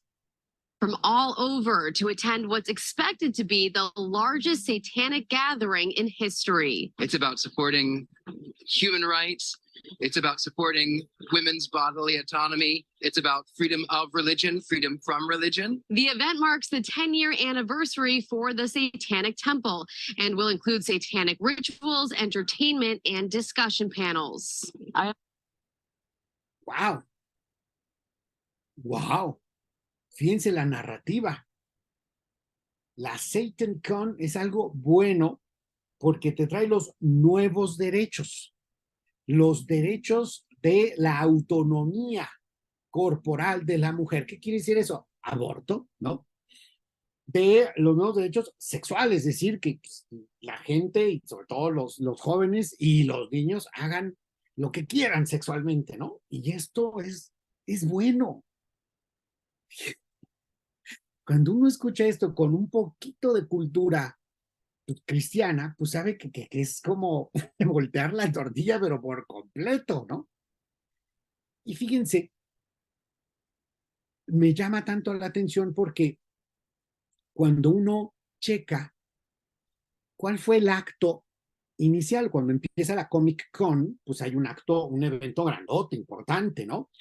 From all over to attend what's expected to be the largest satanic gathering in history. It's about supporting human rights. It's about supporting women's bodily autonomy. It's about freedom of religion, freedom from religion. The event marks the 10-year anniversary for the Satanic Temple and will include satanic rituals, entertainment, and discussion panels. Wow. Wow. Fíjense la narrativa. La Satan Con es algo bueno porque te trae los nuevos derechos, los derechos de la autonomía corporal de la mujer. ¿Qué quiere decir eso? Aborto, ¿no? De los nuevos derechos sexuales, es decir, que pues, la gente y sobre todo los jóvenes y los niños hagan lo que quieran sexualmente, ¿no? Y esto es bueno. Cuando uno escucha esto con un poquito de cultura cristiana, pues sabe que es como voltear la tortilla, pero por completo, ¿no? Y fíjense, me llama tanto la atención porque cuando uno checa cuál fue el acto inicial, cuando empieza la Comic Con, pues hay un acto, un evento grandote, importante, ¿no?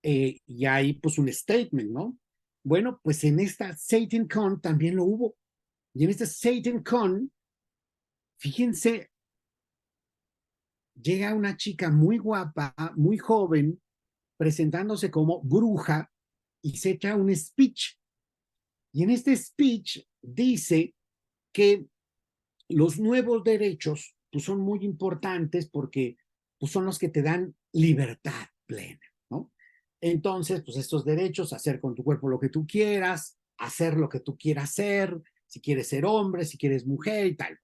Y hay pues un statement, ¿no? Bueno, pues en esta Satan Con también lo hubo. Y en esta Satan Con, fíjense, llega una chica muy guapa, muy joven, presentándose como bruja y se echa un speech. Y en este speech dice que los nuevos derechos pues, son muy importantes porque pues, son los que te dan libertad plena, ¿no? Entonces, pues estos derechos, hacer con tu cuerpo lo que tú quieras, hacer lo que tú quieras hacer, si quieres ser hombre, si quieres mujer y tal.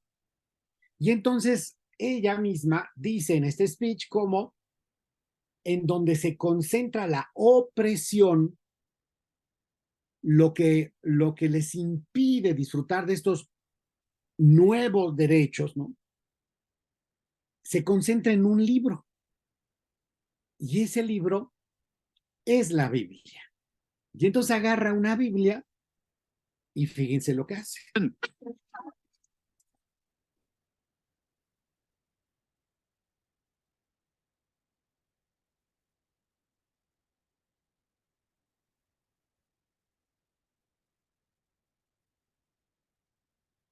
Y entonces ella misma dice en este speech como en donde se concentra la opresión, lo que les impide disfrutar de estos nuevos derechos, ¿no? Se concentra en un libro. Y ese libro es la Biblia. Y entonces agarra una Biblia y fíjense lo que hace.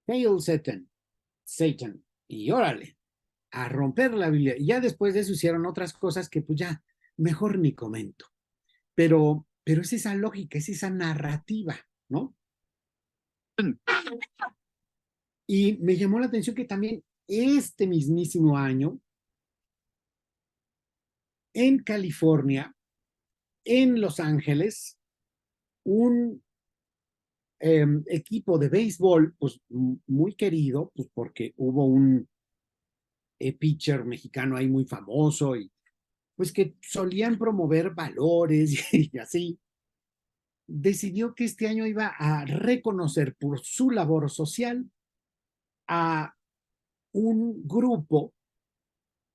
Hail Satan, Satan, y órale, a romper la Biblia. Y ya después de eso hicieron otras cosas que pues ya mejor ni comento. Pero es esa lógica, es esa narrativa, ¿no? Y me llamó la atención que también este mismísimo año, en California, en Los Ángeles, un equipo de béisbol, pues muy querido, pues porque hubo un pitcher mexicano ahí muy famoso y pues que solían promover valores y así, decidió que este año iba a reconocer por su labor social a un grupo,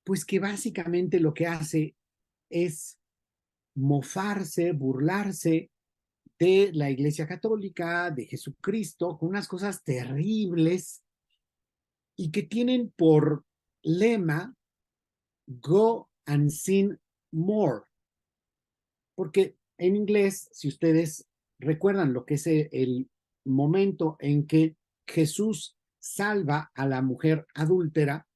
pues que básicamente lo que hace es mofarse, burlarse de la Iglesia Católica, de Jesucristo, con unas cosas terribles y que tienen por lema Go and Sin More. Porque en inglés, si ustedes recuerdan lo que es el momento en que Jesús salva a la mujer adúltera,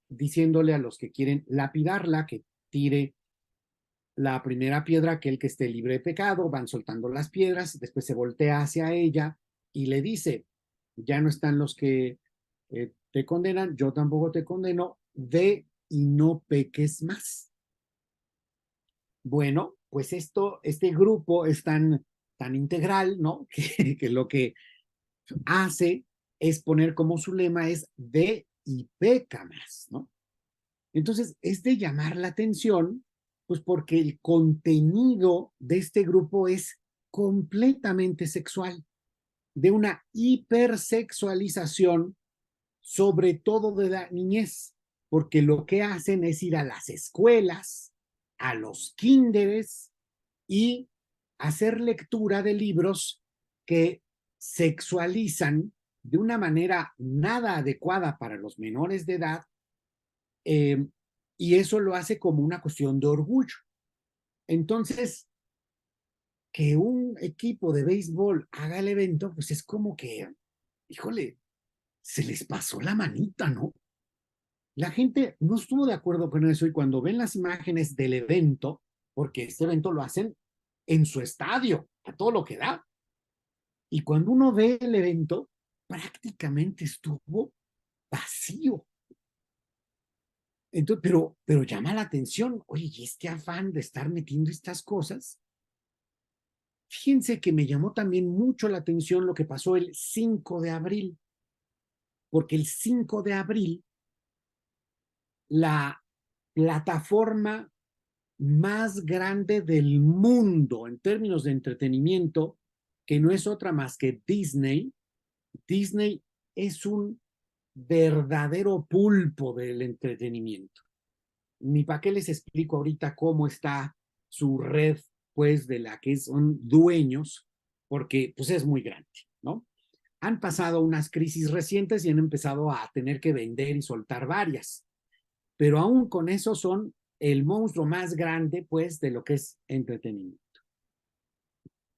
diciéndole a los que quieren lapidarla que tire la primera piedra, aquel que esté libre de pecado, van soltando las piedras, después se voltea hacia ella y le dice, ya no están los que te condenan, yo tampoco te condeno, ve y no peques más. Bueno, pues este grupo es tan integral, ¿no? Que lo que hace es poner como su lema es ve y peca más, ¿no? Entonces, es de llamar la atención, pues porque el contenido de este grupo es completamente sexual, de una hipersexualización, sobre todo de la niñez, porque lo que hacen es ir a las escuelas, a los kinderes y hacer lectura de libros que sexualizan de una manera nada adecuada para los menores de edad, y eso lo hace como una cuestión de orgullo. Entonces, que un equipo de béisbol haga el evento, pues es como que, híjole, se les pasó la manita, ¿no? La gente no estuvo de acuerdo con eso y cuando ven las imágenes del evento, porque este evento lo hacen en su estadio, a todo lo que da, y cuando uno ve el evento, prácticamente estuvo vacío. Entonces, pero llama la atención, oye, y este afán de estar metiendo estas cosas. Fíjense que me llamó también mucho la atención lo que pasó el 5 de abril, porque el 5 de abril, la plataforma más grande del mundo en términos de entretenimiento, que no es otra más que Disney. Disney es un verdadero pulpo del entretenimiento. Ni para qué les explico ahorita cómo está su red, pues, de la que son dueños, porque pues es muy grande, ¿no? Han pasado unas crisis recientes y han empezado a tener que vender y soltar varias, pero aún con eso son el monstruo más grande, pues, de lo que es entretenimiento.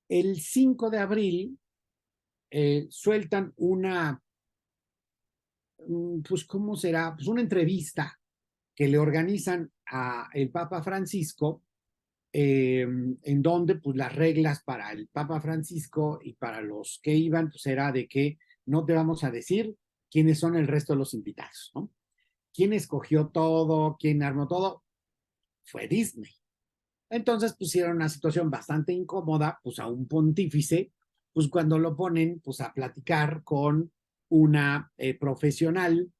El 5 de abril sueltan pues, ¿cómo será? Pues una entrevista que le organizan a el Papa Francisco, en donde pues las reglas para el Papa Francisco y para los que iban, pues era de que no te vamos a decir quiénes son el resto de los invitados, ¿no? ¿Quién escogió todo? ¿Quién armó todo? Fue Disney. Entonces pusieron una situación bastante incómoda, pues a un pontífice, pues cuando lo ponen, pues a platicar con una profesional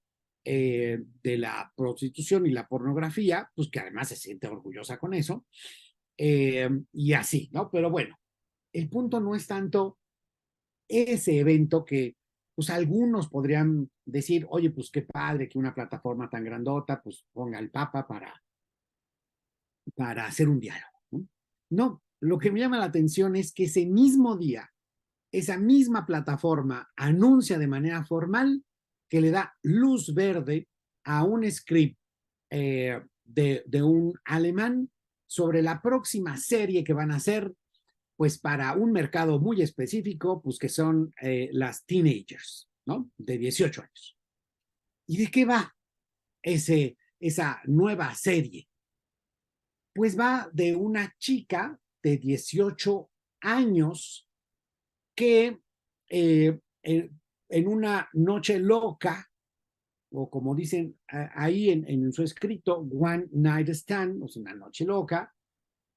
de la prostitución y la pornografía, pues que además se siente orgullosa con eso, y así, ¿no? Pero bueno, el punto no es tanto ese evento que, pues algunos podrían decir, oye, pues qué padre que una plataforma tan grandota, pues ponga al Papa para hacer un diálogo, ¿no? No, lo que me llama la atención es que ese mismo día, esa misma plataforma anuncia de manera formal que le da luz verde a un script de un alemán sobre la próxima serie que van a hacer, pues para un mercado muy específico, pues que son las teenagers, ¿no? De 18 años. ¿Y de qué va esa nueva serie? Pues va de una chica de 18 años que en una noche loca, o como dicen ahí en su escrito, One Night Stand, o sea, una noche loca,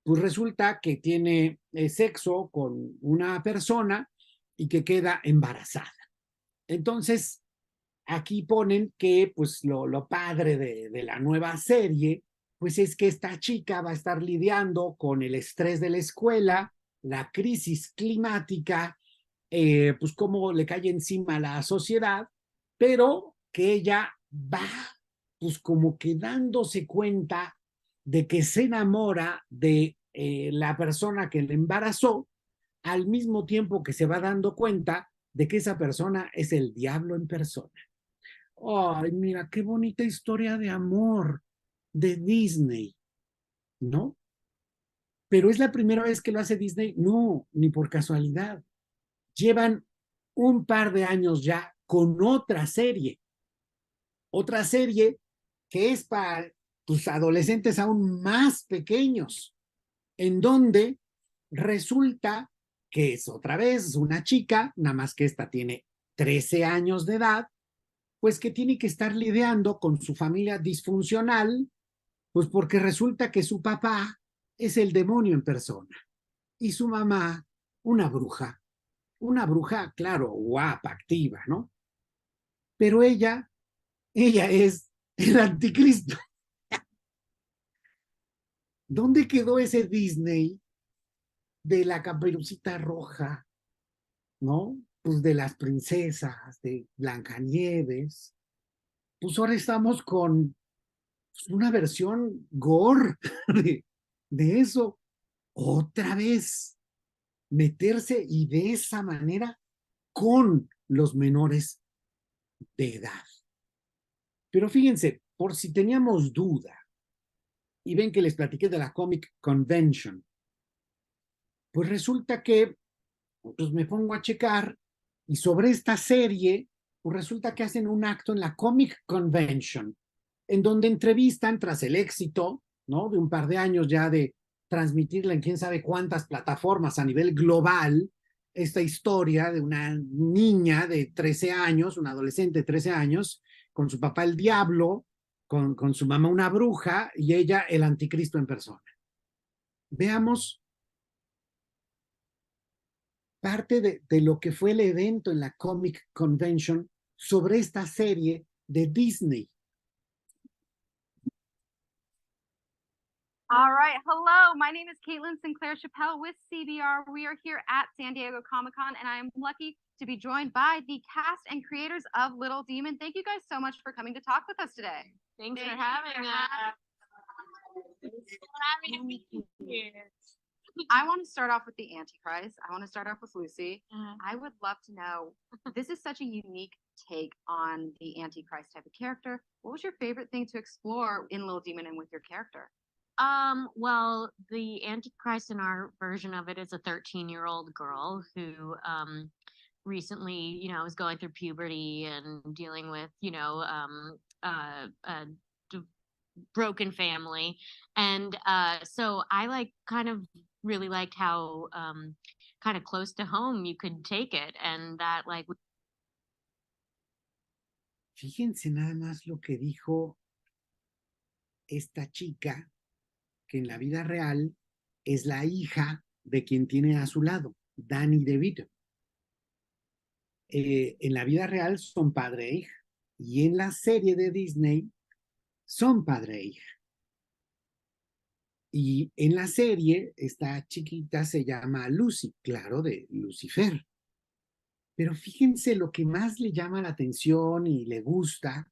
pues resulta que tiene sexo con una persona y que queda embarazada. Entonces, aquí ponen que pues lo padre de la nueva serie, pues es que esta chica va a estar lidiando con el estrés de la escuela, la crisis climática, pues cómo le cae encima a la sociedad, pero que ella va pues como que dándose cuenta de que se enamora de la persona que le embarazó, al mismo tiempo que se va dando cuenta de que esa persona es el diablo en persona. Ay, mira, qué bonita historia de amor de Disney, ¿no? Pero es la primera vez que lo hace Disney, no, ni por casualidad. Llevan un par de años ya con otra serie que es para tus adolescentes aún más pequeños, en donde resulta que es otra vez una chica, nada más que esta tiene 13 años de edad, pues que tiene que estar lidiando con su familia disfuncional, pues porque resulta que su papá es el demonio en persona y su mamá una bruja, claro, guapa, activa, ¿no? Pero ella es el anticristo. ¿Dónde quedó ese Disney de la Caperucita Roja, ¿no? Pues de las princesas, de Blancanieves. Pues ahora estamos con una versión gore de eso. Otra vez, meterse y de esa manera con los menores de edad. Pero fíjense, por si teníamos duda, y ven que les platiqué de la Comic Convention, pues resulta que pues me pongo a checar y sobre esta serie, pues resulta que hacen un acto en la Comic Convention, en donde entrevistan tras el éxito, ¿no? De un par de años ya de transmitirla en quién sabe cuántas plataformas a nivel global, esta historia de una niña de 13 años, una adolescente de 13 años, con su papá el diablo, con su mamá una bruja y ella el anticristo en persona. Veamos parte de lo que fue el evento en la Comic Convention sobre esta serie de Disney. All right. Hello, my name is Caitlin Sinclair Chappelle with CBR. We are here at San Diego Comic-Con, and I am lucky to be joined by the cast and creators of Little Demon. Thank you guys so much for coming to talk with us today. Thanks for having us. I want to start off with the Antichrist. I want to start off with Lucy. Uh-huh. I would love to know, this is such a unique take on the Antichrist type of character. What was your favorite thing to explore in Little Demon and with your character? Well, the Antichrist in our version of it is a 13-year-old girl who recently, is going through puberty and dealing with, a broken family. And so I really liked how kind of close to home you could take it, and that Fíjense nada más lo que dijo esta chica, que en la vida real es la hija de quien tiene a su lado, Danny DeVito. En la vida real son padre e hija, y en la serie de Disney son padre e hija. Y en la serie, esta chiquita se llama Lucy, claro, de Lucifer. Pero fíjense, lo que más le llama la atención y le gusta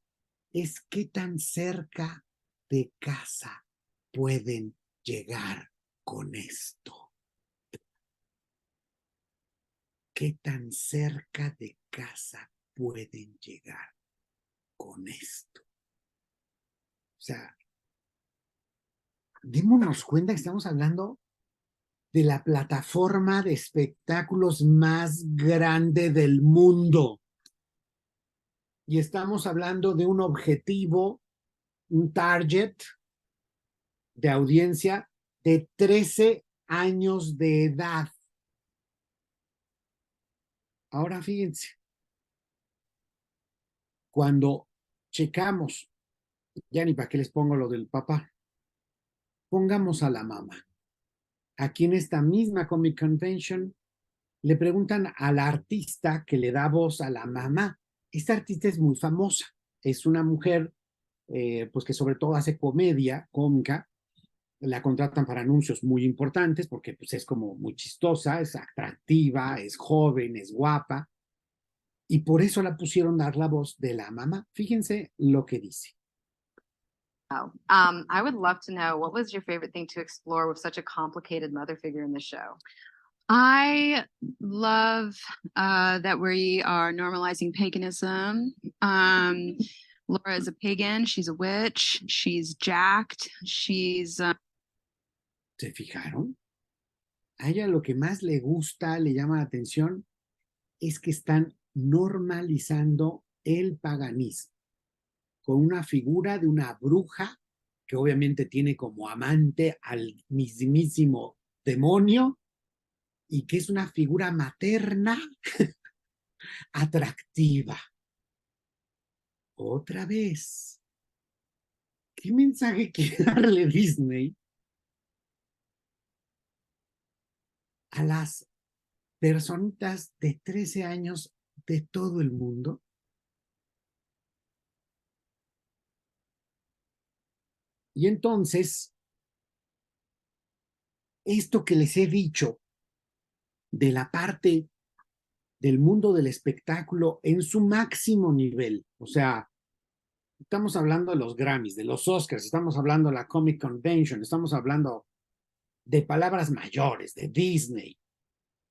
es qué tan cerca de casa pueden llegar con esto. ¿Qué tan cerca de casa pueden llegar con esto? O sea, démonos cuenta que estamos hablando de la plataforma de espectáculos más grande del mundo. Y estamos hablando de un objetivo, un target de audiencia de 13 años de edad. Ahora fíjense, cuando checamos, ya ni para qué les pongo lo del papá, pongamos a la mamá. Aquí en esta misma Comic Convention le preguntan al artista que le da voz a la mamá. Esta artista es muy famosa, es una mujer pues que sobre todo hace comedia cómica, la contratan para anuncios muy importantes porque pues es como muy chistosa, es atractiva, es joven, es guapa, y por eso la pusieron a dar la voz de la mamá. Fíjense lo que dice. I would love to know, what was your favorite thing to explore with such a complicated mother figure in the show? I love that we are normalizing paganism. Laura is a pagan. She's a witch. She's jacked. She's ¿Se fijaron? A ella lo que más le gusta, le llama la atención, es que están normalizando el paganismo con una figura de una bruja que obviamente tiene como amante al mismísimo demonio y que es una figura materna atractiva. Otra vez, ¿qué mensaje quiere darle Disney a las personitas de 13 años de todo el mundo? Y entonces, esto que les he dicho de la parte del mundo del espectáculo en su máximo nivel, o sea, estamos hablando de los Grammys, de los Oscars, estamos hablando de la Comic Convention, estamos hablando de palabras mayores, de Disney.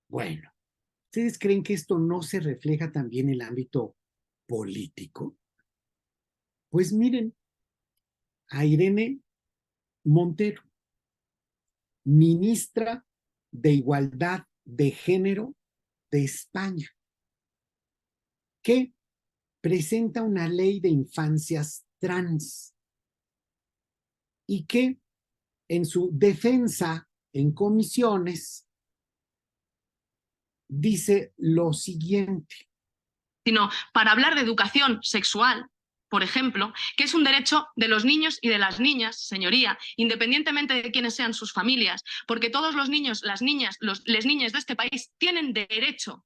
Bueno, ¿ustedes creen que esto no se refleja también en el ámbito político? Pues miren, a Irene Montero, ministra de Igualdad de Género de España, que presenta una ley de infancias trans y que en su defensa en comisiones dice lo siguiente. Sino para hablar de educación sexual, por ejemplo, que es un derecho de los niños y de las niñas, señoría, independientemente de quiénes sean sus familias, porque todos los niños, las niñas, les niñas de este país tienen derecho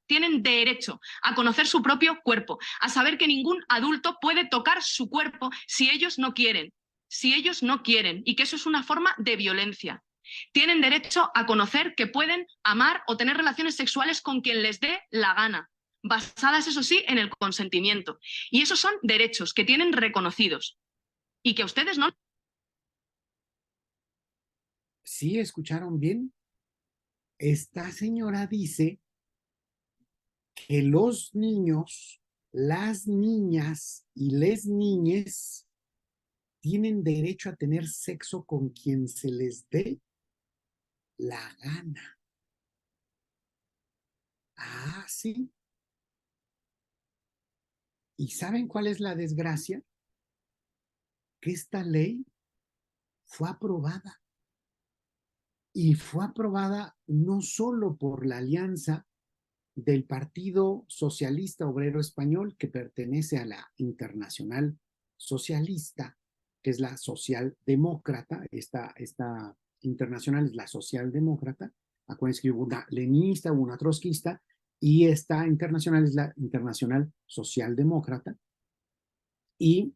a conocer su propio cuerpo, a saber que ningún adulto puede tocar su cuerpo si ellos no quieren, y que eso es una forma de violencia. Tienen derecho a conocer que pueden amar o tener relaciones sexuales con quien les dé la gana, basadas, eso sí, en el consentimiento. Y esos son derechos que tienen reconocidos y que ustedes no. ¿Sí escucharon bien? Esta señora dice que los niños, las niñas y les niñes tienen derecho a tener sexo con quien se les dé la gana. Ah, sí. ¿Y saben cuál es la desgracia? Que esta ley fue aprobada. Y fue aprobada no solo por la alianza del Partido Socialista Obrero Español, que pertenece a la Internacional Socialista, que es la socialdemócrata. Esta internacional es la socialdemócrata. Acuérdense que hubo una leninista, hubo una trotskista, y esta internacional es la Internacional Socialdemócrata, y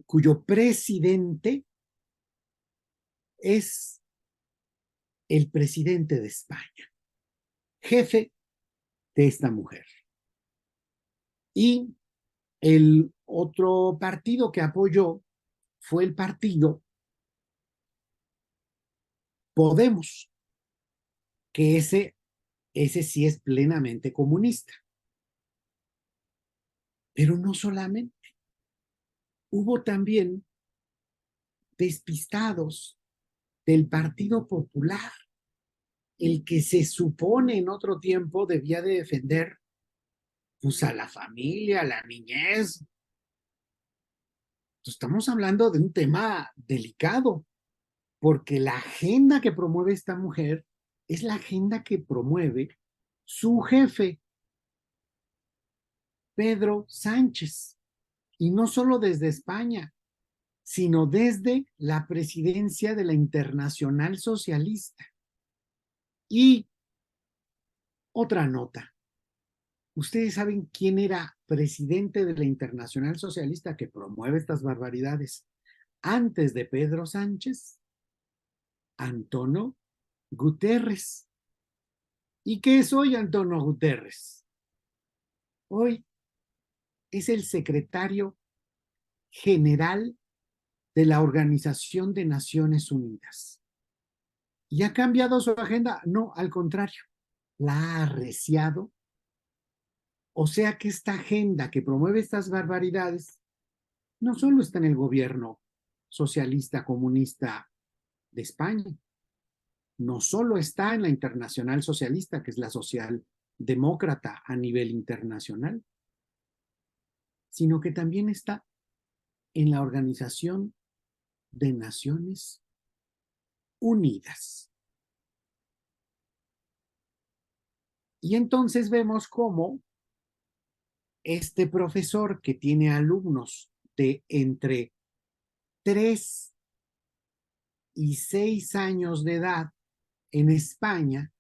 cuyo presidente es el presidente de España, jefe de esta mujer. Y el otro partido que apoyó fue el partido Podemos, que ese ese sí es plenamente comunista. Pero no solamente. Hubo también despistados del Partido Popular, el que se supone en otro tiempo debía de defender pues, a la familia, a la niñez. Estamos hablando de un tema delicado, porque la agenda que promueve esta mujer es la agenda que promueve su jefe, Pedro Sánchez, y no solo desde España, sino desde la presidencia de la Internacional Socialista. Y otra nota, ¿ustedes saben quién era presidente de la Internacional Socialista que promueve estas barbaridades antes de Pedro Sánchez? Antonio Guterres. ¿Y qué es hoy Antonio Guterres? Hoy es el secretario general de la Organización de Naciones Unidas. ¿Y ha cambiado su agenda? No, al contrario, la ha arreciado. O sea que esta agenda que promueve estas barbaridades no solo está en el gobierno socialista comunista de España, no solo está en la Internacional Socialista, que es la socialdemócrata a nivel internacional, sino que también está en la Organización de Naciones Unidas. Y entonces vemos cómo este profesor que tiene alumnos de entre 3 y 6 años de edad en España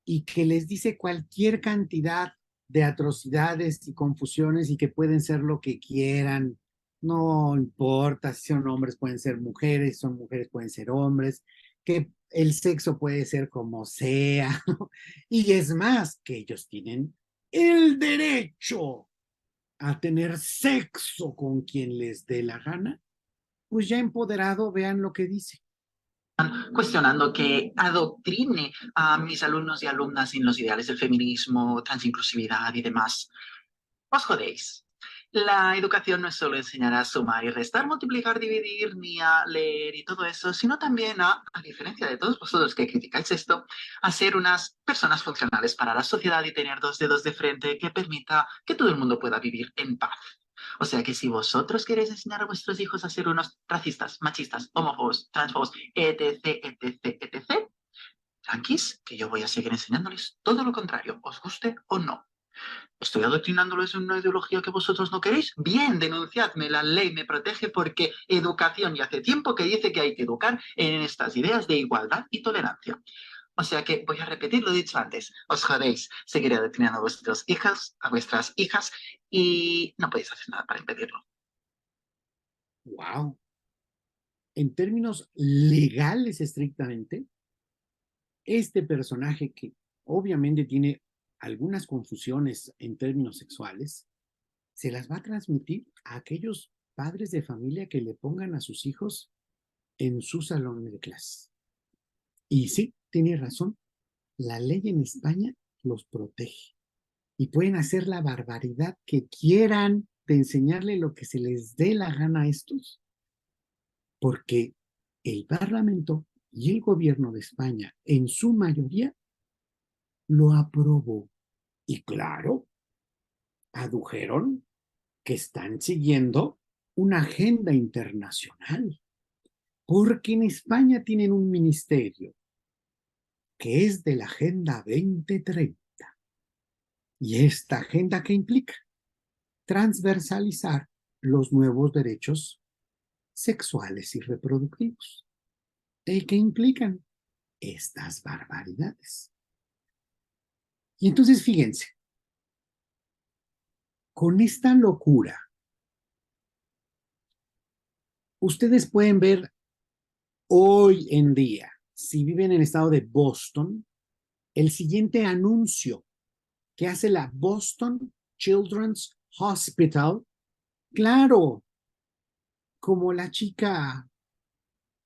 y que les dice cualquier cantidad de atrocidades y confusiones y que pueden ser lo que quieran, no importa si son hombres, pueden ser mujeres, son mujeres, pueden ser hombres, que el sexo puede ser como sea, ¿no? Y es más, que ellos tienen el derecho a tener sexo con quien les dé la gana, pues ya empoderado, vean lo que dice. Cuestionando que adoctrine a mis alumnos y alumnas en los ideales del feminismo, transinclusividad y demás. Os jodéis. La educación no es solo enseñar a sumar y restar, multiplicar, dividir, ni a leer y todo eso, sino también a diferencia de todos vosotros que criticáis esto, a ser unas personas funcionales para la sociedad y tener 2 dedos de frente que permita que todo el mundo pueda vivir en paz. O sea que si vosotros queréis enseñar a vuestros hijos a ser unos racistas, machistas, homófobos, transfobos, etc., etc., etc., tranquis, que yo voy a seguir enseñándoles todo lo contrario, os guste o no. ¿Estoy adoctrinándoles en una ideología que vosotros no queréis? Bien, denunciadme, la ley me protege porque educación y hace tiempo que dice que hay que educar en estas ideas de igualdad y tolerancia. O sea que voy a repetir lo dicho antes, os jodéis, seguiré adoctrinando a vuestros hijos, a vuestras hijas y no podéis hacer nada para impedirlo. Wow. En términos legales estrictamente, este personaje que obviamente tiene algunas confusiones en términos sexuales, se las va a transmitir a aquellos padres de familia que le pongan a sus hijos en su salón de clase. Y sí, tiene razón, la ley en España los protege y pueden hacer la barbaridad que quieran de enseñarle lo que se les dé la gana a estos, porque el Parlamento y el gobierno de España, en su mayoría, lo aprobó. Y claro, adujeron que están siguiendo una agenda internacional, porque en España tienen un ministerio que es de la Agenda 2030. ¿Y esta agenda qué implica? Transversalizar los nuevos derechos sexuales y reproductivos. ¿Y qué implican? Estas barbaridades. Y entonces fíjense, con esta locura, ustedes pueden ver hoy en día, si viven en el estado de Boston, el siguiente anuncio que hace la Boston Children's Hospital, claro, como la chica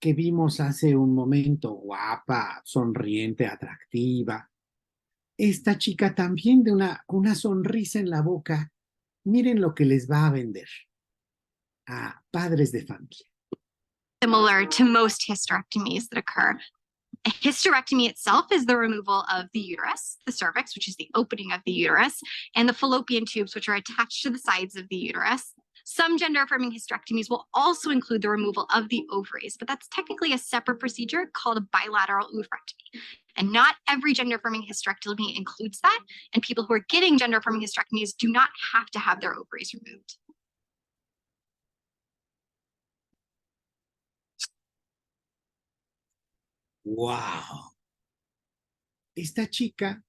que vimos hace un momento, guapa, sonriente, atractiva, esta chica también con una sonrisa en la boca. Miren lo que les va a vender a padres de familia. Similar to most hysterectomies that occur. A hysterectomy itself is the removal of the uterus, the cervix, which is the opening of the uterus, and the fallopian tubes, which are attached to the sides of the uterus. Some gender-affirming hysterectomies will also include the removal of the ovaries, but that's technically a separate procedure called a bilateral oophorectomy. And not every gender-affirming hysterectomy includes that, and people who are getting gender-affirming hysterectomies do not have to have their ovaries removed. ¡Wow! Esta chica,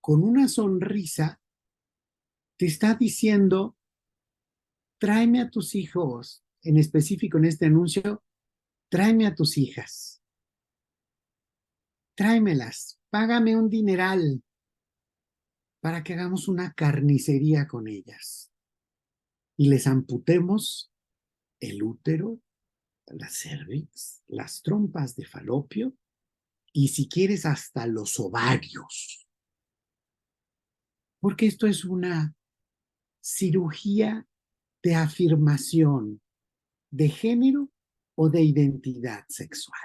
con una sonrisa, te está diciendo, tráeme a tus hijos, en específico en este anuncio, tráeme a tus hijas. Tráemelas, págame un dineral para que hagamos una carnicería con ellas y les amputemos el útero, la cervix, las trompas de falopio y si quieres hasta los ovarios. Porque esto es una cirugía de afirmación de género o de identidad sexual.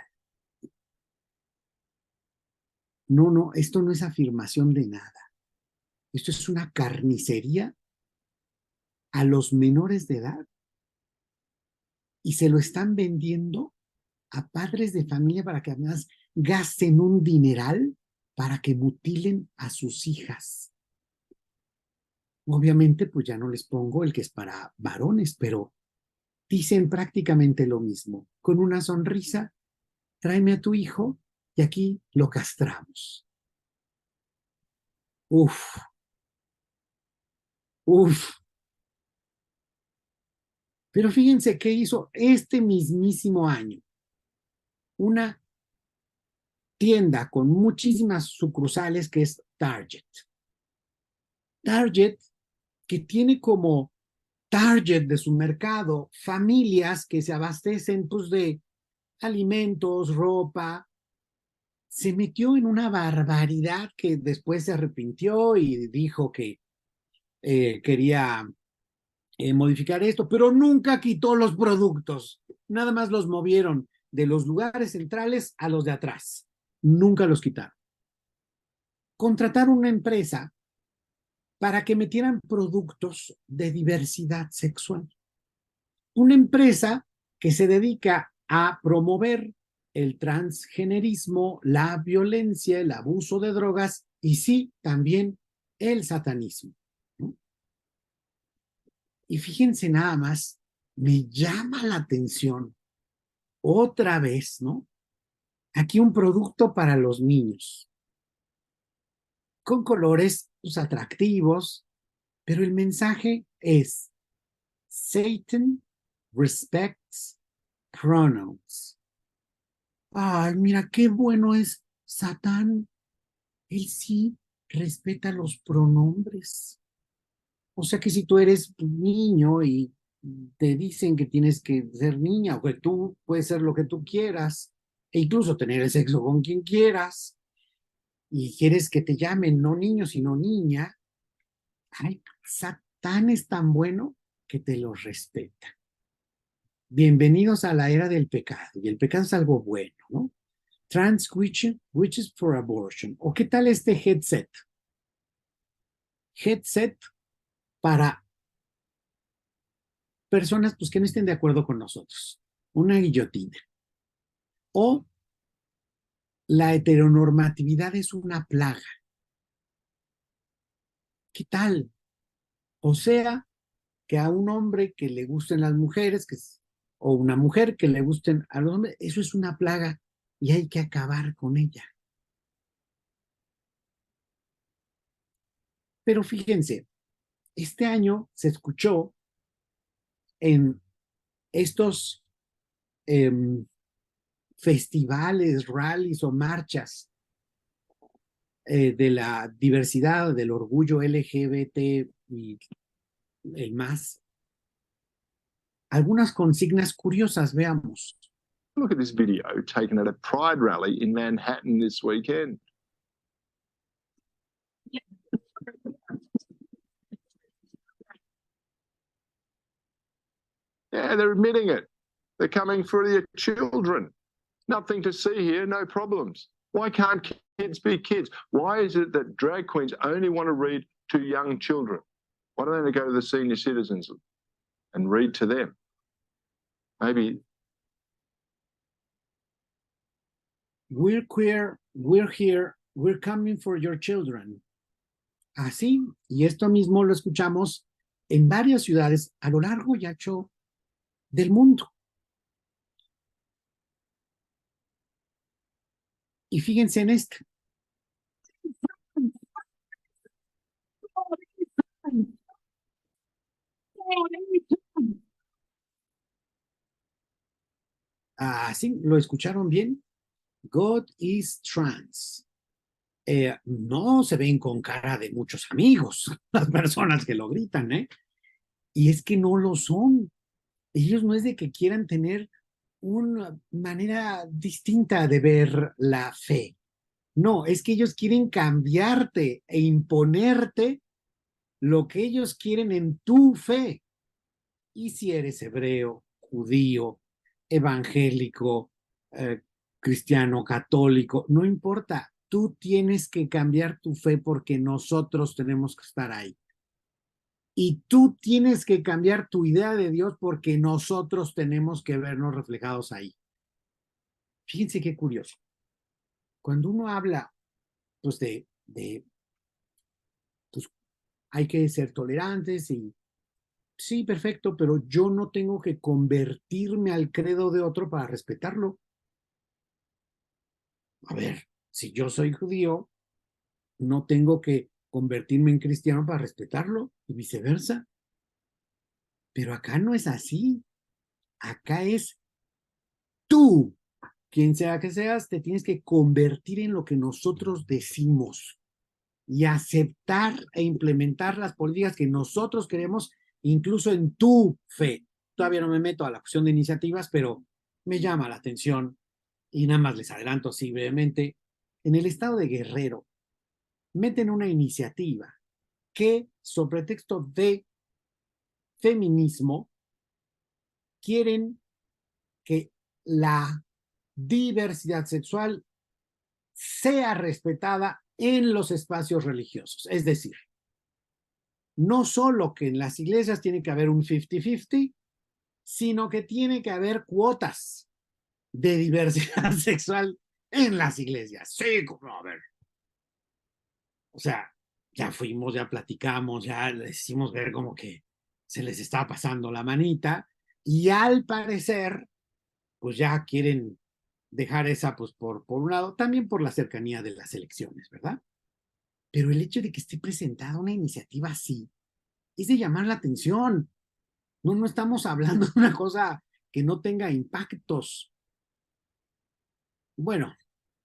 No, esto no es afirmación de nada. Esto es una carnicería a los menores de edad y se lo están vendiendo a padres de familia para que además gasten un dineral para que mutilen a sus hijas. Obviamente, pues ya no les pongo el que es para varones, pero dicen prácticamente lo mismo. Con una sonrisa, tráeme a tu hijo y aquí lo castramos. Uf. Pero fíjense qué hizo este mismísimo año. Una tienda con muchísimas sucursales que es Target. Target, que tiene como target de su mercado familias que se abastecen pues, de alimentos, ropa, se metió en una barbaridad que después se arrepintió y dijo que quería modificar esto, pero nunca quitó los productos, nada más los movieron de los lugares centrales a los de atrás, nunca los quitaron. Contrataron una empresa para que metieran productos de diversidad sexual. Una empresa que se dedica a promover el transgenerismo, la violencia, el abuso de drogas y sí, también el satanismo. ¿No? Y fíjense nada más, me llama la atención otra vez, ¿no? Aquí un producto para los niños, con colores pues, atractivos, pero el mensaje es Satan respects pronouns. Ay, mira qué bueno es Satán. Él sí respeta los pronombres. O sea que si tú eres niño y te dicen que tienes que ser niña o que tú puedes ser lo que tú quieras e incluso tener el sexo con quien quieras y quieres que te llamen no niño sino niña, ay, Satán es tan bueno que te lo respeta. Bienvenidos a la era del pecado y el pecado es algo bueno, ¿no? Trans witches for abortion. ¿O qué tal este headset? Headset para personas pues, que no estén de acuerdo con nosotros. Una guillotina. O la heteronormatividad es una plaga. ¿Qué tal? O sea, que a un hombre que le gusten las mujeres, o una mujer que le gusten a los hombres, eso es una plaga y hay que acabar con ella. Pero fíjense, este año se escuchó en estos festivales, rallies o marchas de la diversidad, del orgullo LGBT y el más. Algunas consignas curiosas, veamos. Look at this video taken at a pride rally in Manhattan this weekend. they're admitting it. They're coming for their children. Nothing to see here, no problems. Why can't kids be kids? Why is it that drag queens only want to read to young children? Why don't they go to the senior citizens and read to them? Maybe. We're queer, we're here, we're coming for your children. Así, y esto mismo lo escuchamos en varias ciudades a lo largo y ancho del mundo. Y fíjense en esto. Así, ¿lo escucharon bien? God is trans. No se ven con cara de muchos amigos las personas que lo gritan, ¿eh? Y es que no lo son. Ellos no es de que quieran tener una manera distinta de ver la fe. No, es que ellos quieren cambiarte e imponerte lo que ellos quieren en tu fe. Y si eres hebreo, judío, evangélico, cristiano, católico, no importa. Tú tienes que cambiar tu fe porque nosotros tenemos que estar ahí. Y tú tienes que cambiar tu idea de Dios porque nosotros tenemos que vernos reflejados ahí. Fíjense qué curioso. Cuando uno habla, pues pues hay que ser tolerantes y sí, perfecto, pero yo no tengo que convertirme al credo de otro para respetarlo. A ver, si yo soy judío, no tengo que convertirme en cristiano para respetarlo y viceversa. Pero acá no es así. Acá es tú, quien sea que seas, te tienes que convertir en lo que nosotros decimos y aceptar e implementar las políticas que nosotros queremos, incluso en tu fe. Todavía no me meto a la cuestión de iniciativas, pero me llama la atención y nada más les adelanto así brevemente. En el estado de Guerrero, meten una iniciativa que, sobre pretexto de feminismo, quieren que la diversidad sexual sea respetada en los espacios religiosos. Es decir, no solo que en las iglesias tiene que haber un 50-50, sino que tiene que haber cuotas de diversidad sexual en las iglesias. Sí, como a ver. O sea, ya fuimos, ya platicamos, ya les hicimos ver como que se les está pasando la manita y al parecer, pues ya quieren dejar esa, pues por un lado, también por la cercanía de las elecciones, ¿verdad? Pero el hecho de que esté presentada una iniciativa así es de llamar la atención. No estamos hablando de una cosa que no tenga impactos. Bueno,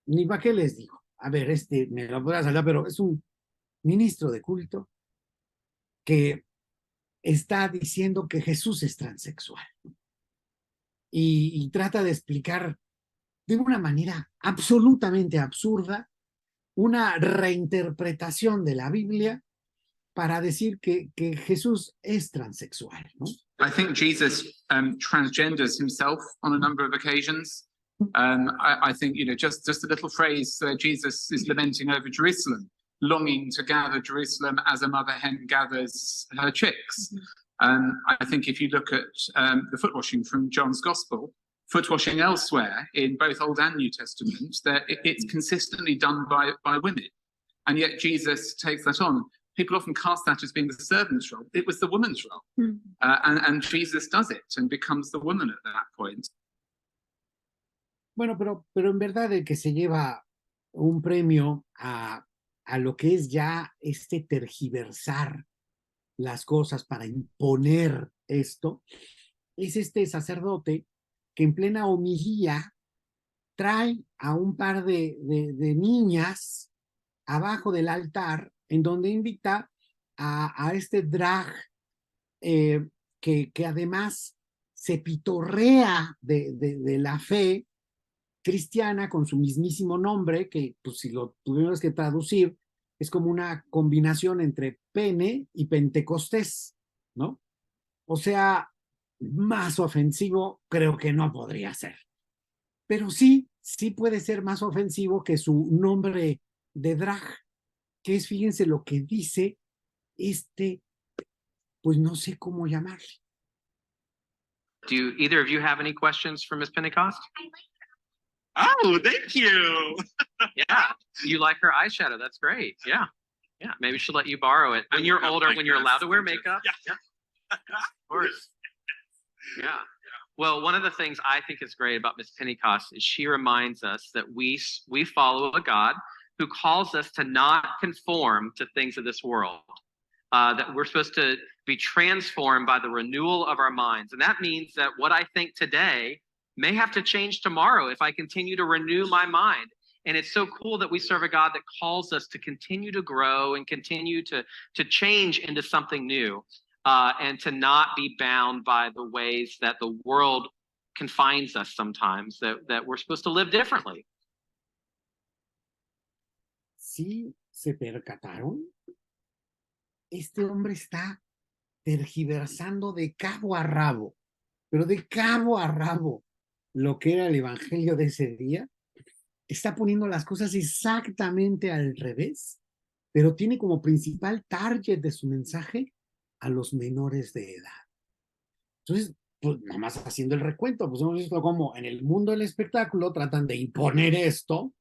ni para qué les digo. A ver, me lo voy a saltar, pero es un ministro de culto que está diciendo que Jesús es transexual y trata de explicar de una manera absolutamente absurda una reinterpretación de la Biblia para decir que Jesús es transexual, ¿no? I think Jesus transgenders himself on a number of occasions. I think, just a little phrase, Jesus is lamenting over Jerusalem, longing to gather Jerusalem as a mother hen gathers her chicks. I think if you look at the foot washing from John's Gospel, foot washing elsewhere in both Old and New Testament, it's consistently done by women. And yet Jesus takes that on. People often cast that as being the servant's role. It was the woman's role. And Jesus does it and becomes the woman at that point. Bueno, pero en verdad el que se lleva un premio a lo que es ya tergiversar las cosas para imponer esto, es este sacerdote que en plena homilía trae a un par de niñas abajo del altar en donde invita a este drag que además se pitorrea de la fe cristiana con su mismísimo nombre, que pues si lo tuvimos que traducir, es como una combinación entre pene y pentecostés, ¿no? O sea, más ofensivo creo que no podría ser. Pero sí puede ser más ofensivo que su nombre de drag, que es, fíjense lo que dice pues no sé cómo llamarle. Do either of you have any questions for Miss Pentecost? Oh, thank you. Yeah, you like her eyeshadow. That's great. Yeah. Yeah, maybe she'll let you borrow it when you're older, when you're allowed to wear makeup. Yeah. Of course. Yeah. Well, one of the things I think is great about Miss Pentecost is she reminds us that we follow a God who calls us to not conform to things of this world, that we're supposed to be transformed by the renewal of our minds. And that means that what I think today may have to change tomorrow if I continue to renew my mind. And it's so cool that we serve a God that calls us to continue to grow and continue to change into something new, and to not be bound by the ways that the world confines us sometimes, that we're supposed to live differently. ¿Sí se percataron? Este hombre está tergiversando de cabo a rabo, pero de cabo a rabo, lo que era el evangelio de ese día. Está poniendo las cosas exactamente al revés, pero tiene como principal target de su mensaje a los menores de edad. Entonces, pues nada más haciendo el recuento, pues hemos visto cómo en el mundo del espectáculo tratan de imponer esto,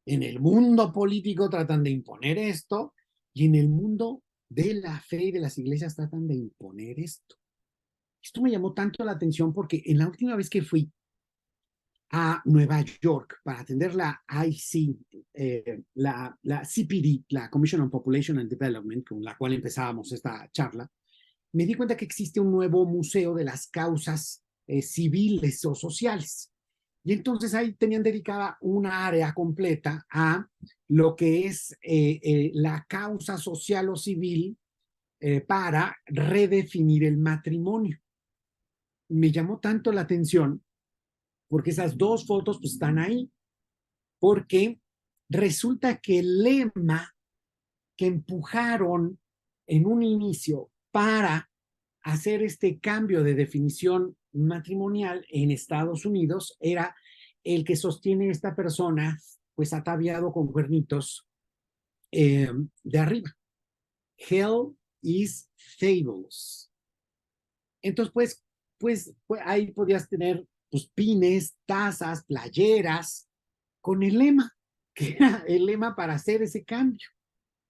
en el mundo político tratan de imponer esto, y en el mundo de la fe y de las iglesias tratan de imponer esto. Esto me llamó tanto la atención porque en la última vez que fui a Nueva York para atender la IC, la CPD, la Commission on Population and Development, con la cual empezábamos esta charla, me di cuenta que existe un nuevo museo de las causas civiles o sociales. Y entonces ahí tenían dedicada una área completa a lo que es la causa social o civil para redefinir el matrimonio. Me llamó tanto la atención porque esas dos fotos pues están ahí, porque resulta que el lema que empujaron en un inicio para hacer este cambio de definición matrimonial en Estados Unidos era el que sostiene esta persona, pues ataviado con cuernitos de arriba. Hell is fabulous. Entonces, pues ahí podías tener pues, pines, tazas, playeras, con el lema, que era el lema para hacer ese cambio.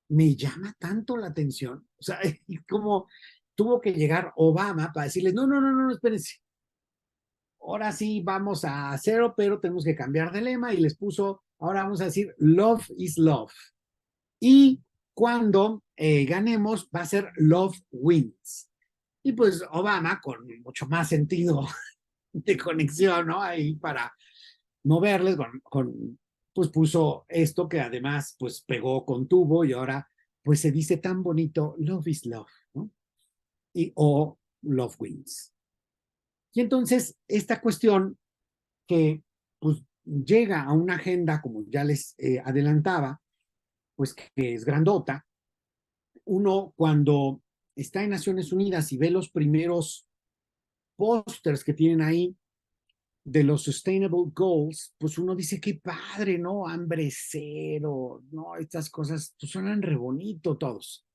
Me llama tanto la atención, o sea, como tuvo que llegar Obama para decirles, no, espérense, ahora sí vamos a hacerlo, pero tenemos que cambiar de lema, y les puso, ahora vamos a decir, love is love. Y cuando ganemos, va a ser love wins. Y pues Obama, con mucho más sentido de conexión, ¿no? Ahí para moverles, pues puso esto que además pues pegó con tubo, y ahora pues se dice tan bonito, love is love, ¿no? O love wins. Y entonces esta cuestión que pues llega a una agenda, como ya les adelantaba, pues que es grandota. Uno cuando está en Naciones Unidas y ve los primeros pósters que tienen ahí de los Sustainable Goals, pues uno dice, qué padre, ¿no? Hambre cero, ¿no? Estas cosas pues suenan re bonito todos.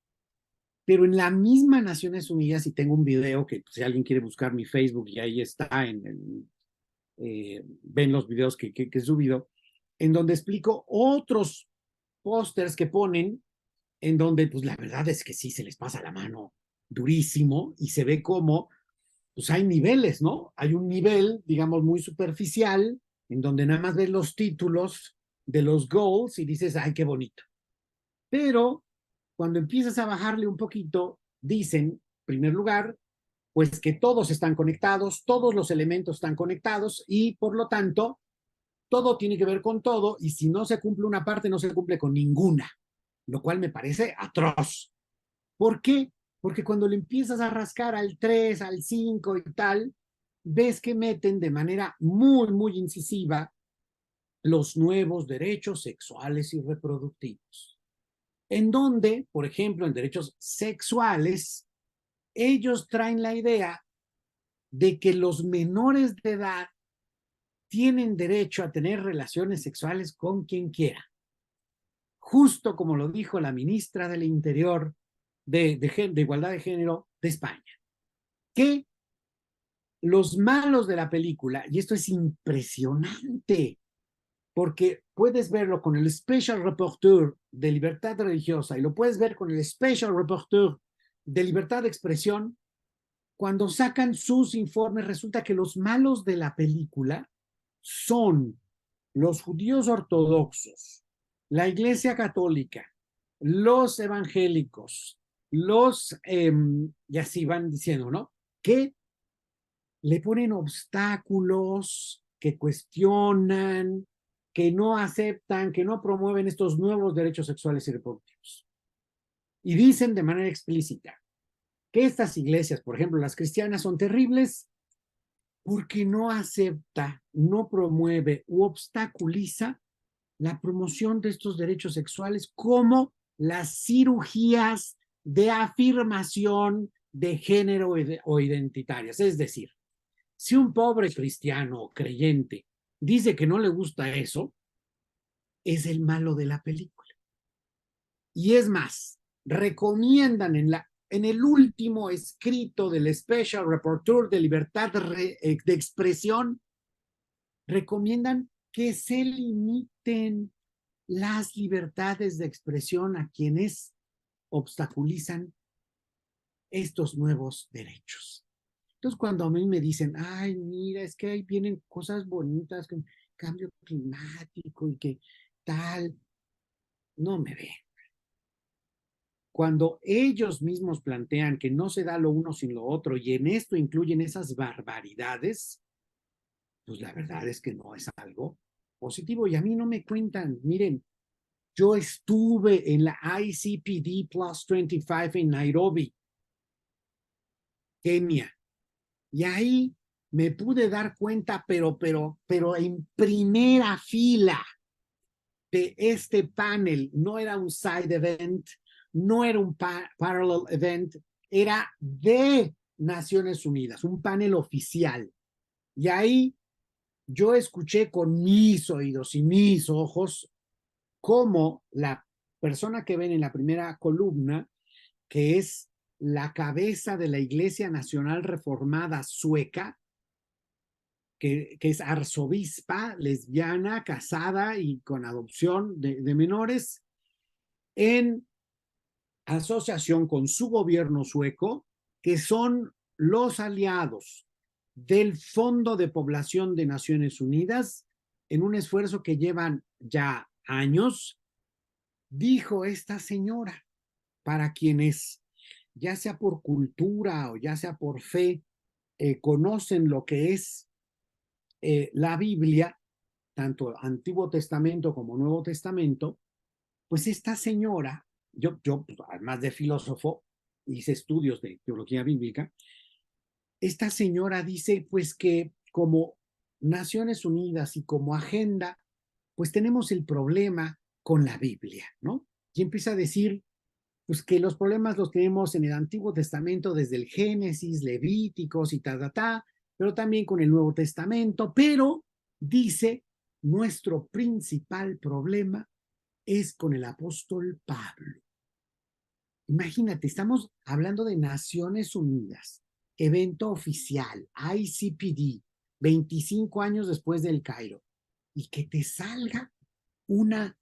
Pero en la misma Naciones Unidas, y tengo un video que pues, si alguien quiere buscar mi Facebook, y ahí está, ven los videos que he subido, en donde explico otros pósters que ponen, en donde pues la verdad es que sí se les pasa la mano durísimo, y se ve como pues hay niveles, ¿no? Hay un nivel, digamos, muy superficial, en donde nada más ves los títulos de los goals y dices, ay, qué bonito. Pero cuando empiezas a bajarle un poquito, dicen, en primer lugar, pues que todos están conectados, todos los elementos están conectados, y por lo tanto, todo tiene que ver con todo, y si no se cumple una parte, no se cumple con ninguna, lo cual me parece atroz. ¿Por qué? Porque cuando le empiezas a rascar al 3, al 5 y tal, ves que meten de manera muy, muy incisiva los nuevos derechos sexuales y reproductivos. En donde, por ejemplo, en derechos sexuales, ellos traen la idea de que los menores de edad tienen derecho a tener relaciones sexuales con quien quiera. Justo como lo dijo la ministra del Interior de Igualdad de Género de España. Que los malos de la película, y esto es impresionante, porque puedes verlo con el Special Rapporteur de Libertad Religiosa y lo puedes ver con el Special Rapporteur de Libertad de Expresión, cuando sacan sus informes resulta que los malos de la película son los judíos ortodoxos, la Iglesia Católica, los evangélicos, y así van diciendo, ¿no? Que le ponen obstáculos, que cuestionan, que no aceptan, que no promueven estos nuevos derechos sexuales y reproductivos. Y dicen de manera explícita que estas iglesias, por ejemplo, las cristianas, son terribles porque no acepta, no promueve u obstaculiza la promoción de estos derechos sexuales como las cirugías de afirmación de género o identitarias. Es decir, si un pobre cristiano o creyente dice que no le gusta eso, es el malo de la película. Y es más, recomiendan en el último escrito del Special Rapporteur de Libertad de Expresión, recomiendan que se limiten las libertades de expresión a quienes obstaculizan estos nuevos derechos. Entonces, cuando a mí me dicen, ay, mira, es que ahí vienen cosas bonitas, con cambio climático y que tal, no me ven. Cuando ellos mismos plantean que no se da lo uno sin lo otro y en esto incluyen esas barbaridades, pues la verdad es que no es algo positivo. Y a mí no me cuentan, miren, yo estuve en la ICPD Plus 25 en Nairobi, Kenia, y ahí me pude dar cuenta, pero en primera fila de este panel. No era un side event, no era un parallel event, era de Naciones Unidas, un panel oficial. Y ahí yo escuché con mis oídos y mis ojos cómo la persona que ven en la primera columna, que es la cabeza de la Iglesia Nacional Reformada Sueca, que es arzobispa, lesbiana, casada y con adopción de menores, en asociación con su gobierno sueco, que son los aliados del Fondo de Población de Naciones Unidas, en un esfuerzo que llevan ya años, dijo esta señora, para quienes, ya sea por cultura o ya sea por fe, conocen lo que es la Biblia, tanto Antiguo Testamento como Nuevo Testamento, pues esta señora, yo además de filósofo, hice estudios de teología bíblica, esta señora dice pues que como Naciones Unidas y como agenda, pues tenemos el problema con la Biblia, ¿no? Y empieza a decir pues que los problemas los tenemos en el Antiguo Testamento desde el Génesis, Levíticos y pero también con el Nuevo Testamento, pero dice, nuestro principal problema es con el apóstol Pablo. Imagínate, estamos hablando de Naciones Unidas, evento oficial, ICPD, 25 años después del Cairo, y que te salga una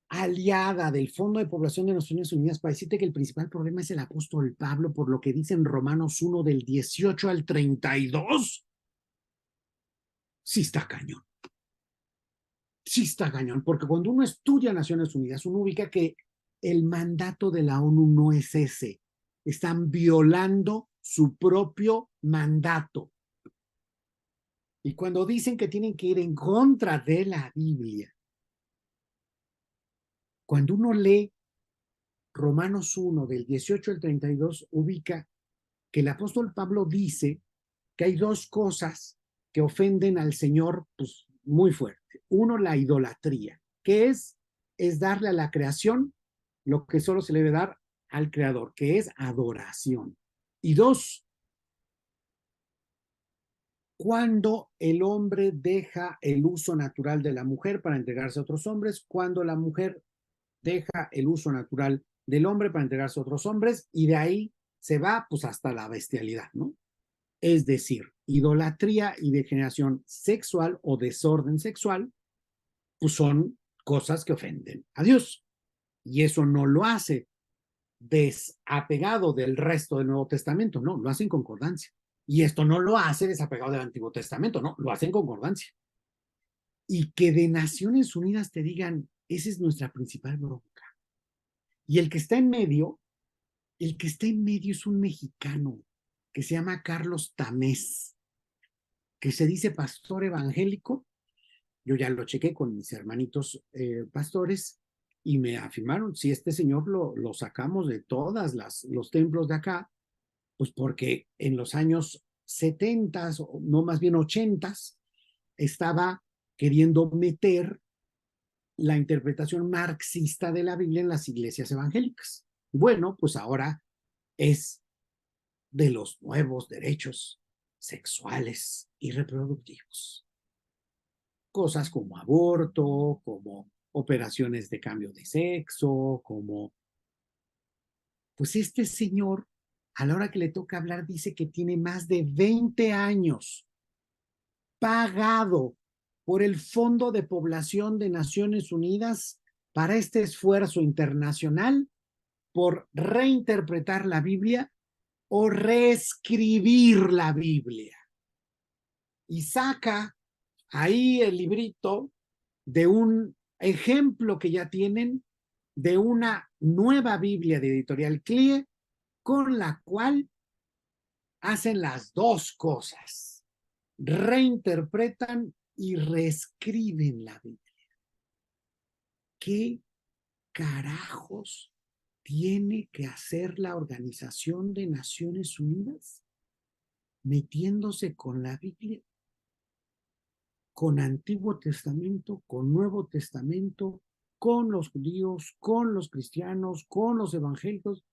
aliada del Fondo de Población de Naciones Unidas para decirte que el principal problema es el apóstol Pablo, por lo que dice en Romanos 1 del 18 al 32, sí está cañón. Sí está cañón, porque cuando uno estudia Naciones Unidas, uno ubica que el mandato de la ONU no es ese. Están violando su propio mandato. Y cuando dicen que tienen que ir en contra de la Biblia, cuando uno lee Romanos 1 del 18 al 32, ubica que el apóstol Pablo dice que hay dos cosas que ofenden al Señor pues, muy fuerte. Uno, la idolatría, que es darle a la creación lo que solo se le debe dar al Creador, que es adoración. Y dos, cuando el hombre deja el uso natural de la mujer para entregarse a otros hombres, cuando la mujer deja el uso natural del hombre para entregarse a otros hombres, y de ahí se va pues hasta la bestialidad, ¿no? Es decir, idolatría y degeneración sexual o desorden sexual, pues son cosas que ofenden a Dios. Y eso no lo hace desapegado del resto del Nuevo Testamento, no, lo hace en concordancia. Y esto no lo hace desapegado del Antiguo Testamento, no, lo hace en concordancia. Y que de Naciones Unidas te digan, esa es nuestra principal bronca. Y el que está en medio es un mexicano que se llama Carlos Tamés, que se dice pastor evangélico. Yo ya lo chequé con mis hermanitos pastores y me afirmaron, si este señor lo sacamos de todas los templos de acá, pues porque en los años 70, no más bien 80, estaba queriendo meter la interpretación marxista de la Biblia en las iglesias evangélicas. Bueno, pues ahora es de los nuevos derechos sexuales y reproductivos. Cosas como aborto, como operaciones de cambio de sexo, como... Pues este señor, a la hora que le toca hablar, dice que tiene más de 20 años pagado por el Fondo de Población de Naciones Unidas para este esfuerzo internacional por reinterpretar la Biblia o reescribir la Biblia. Y saca ahí el librito de un ejemplo que ya tienen de una nueva Biblia de Editorial CLIE con la cual hacen las dos cosas, reinterpretan y reescriben la Biblia. ¿Qué carajos tiene que hacer la Organización de Naciones Unidas metiéndose con la Biblia? Con Antiguo Testamento, con Nuevo Testamento, con los judíos, con los cristianos, con los evangélicos.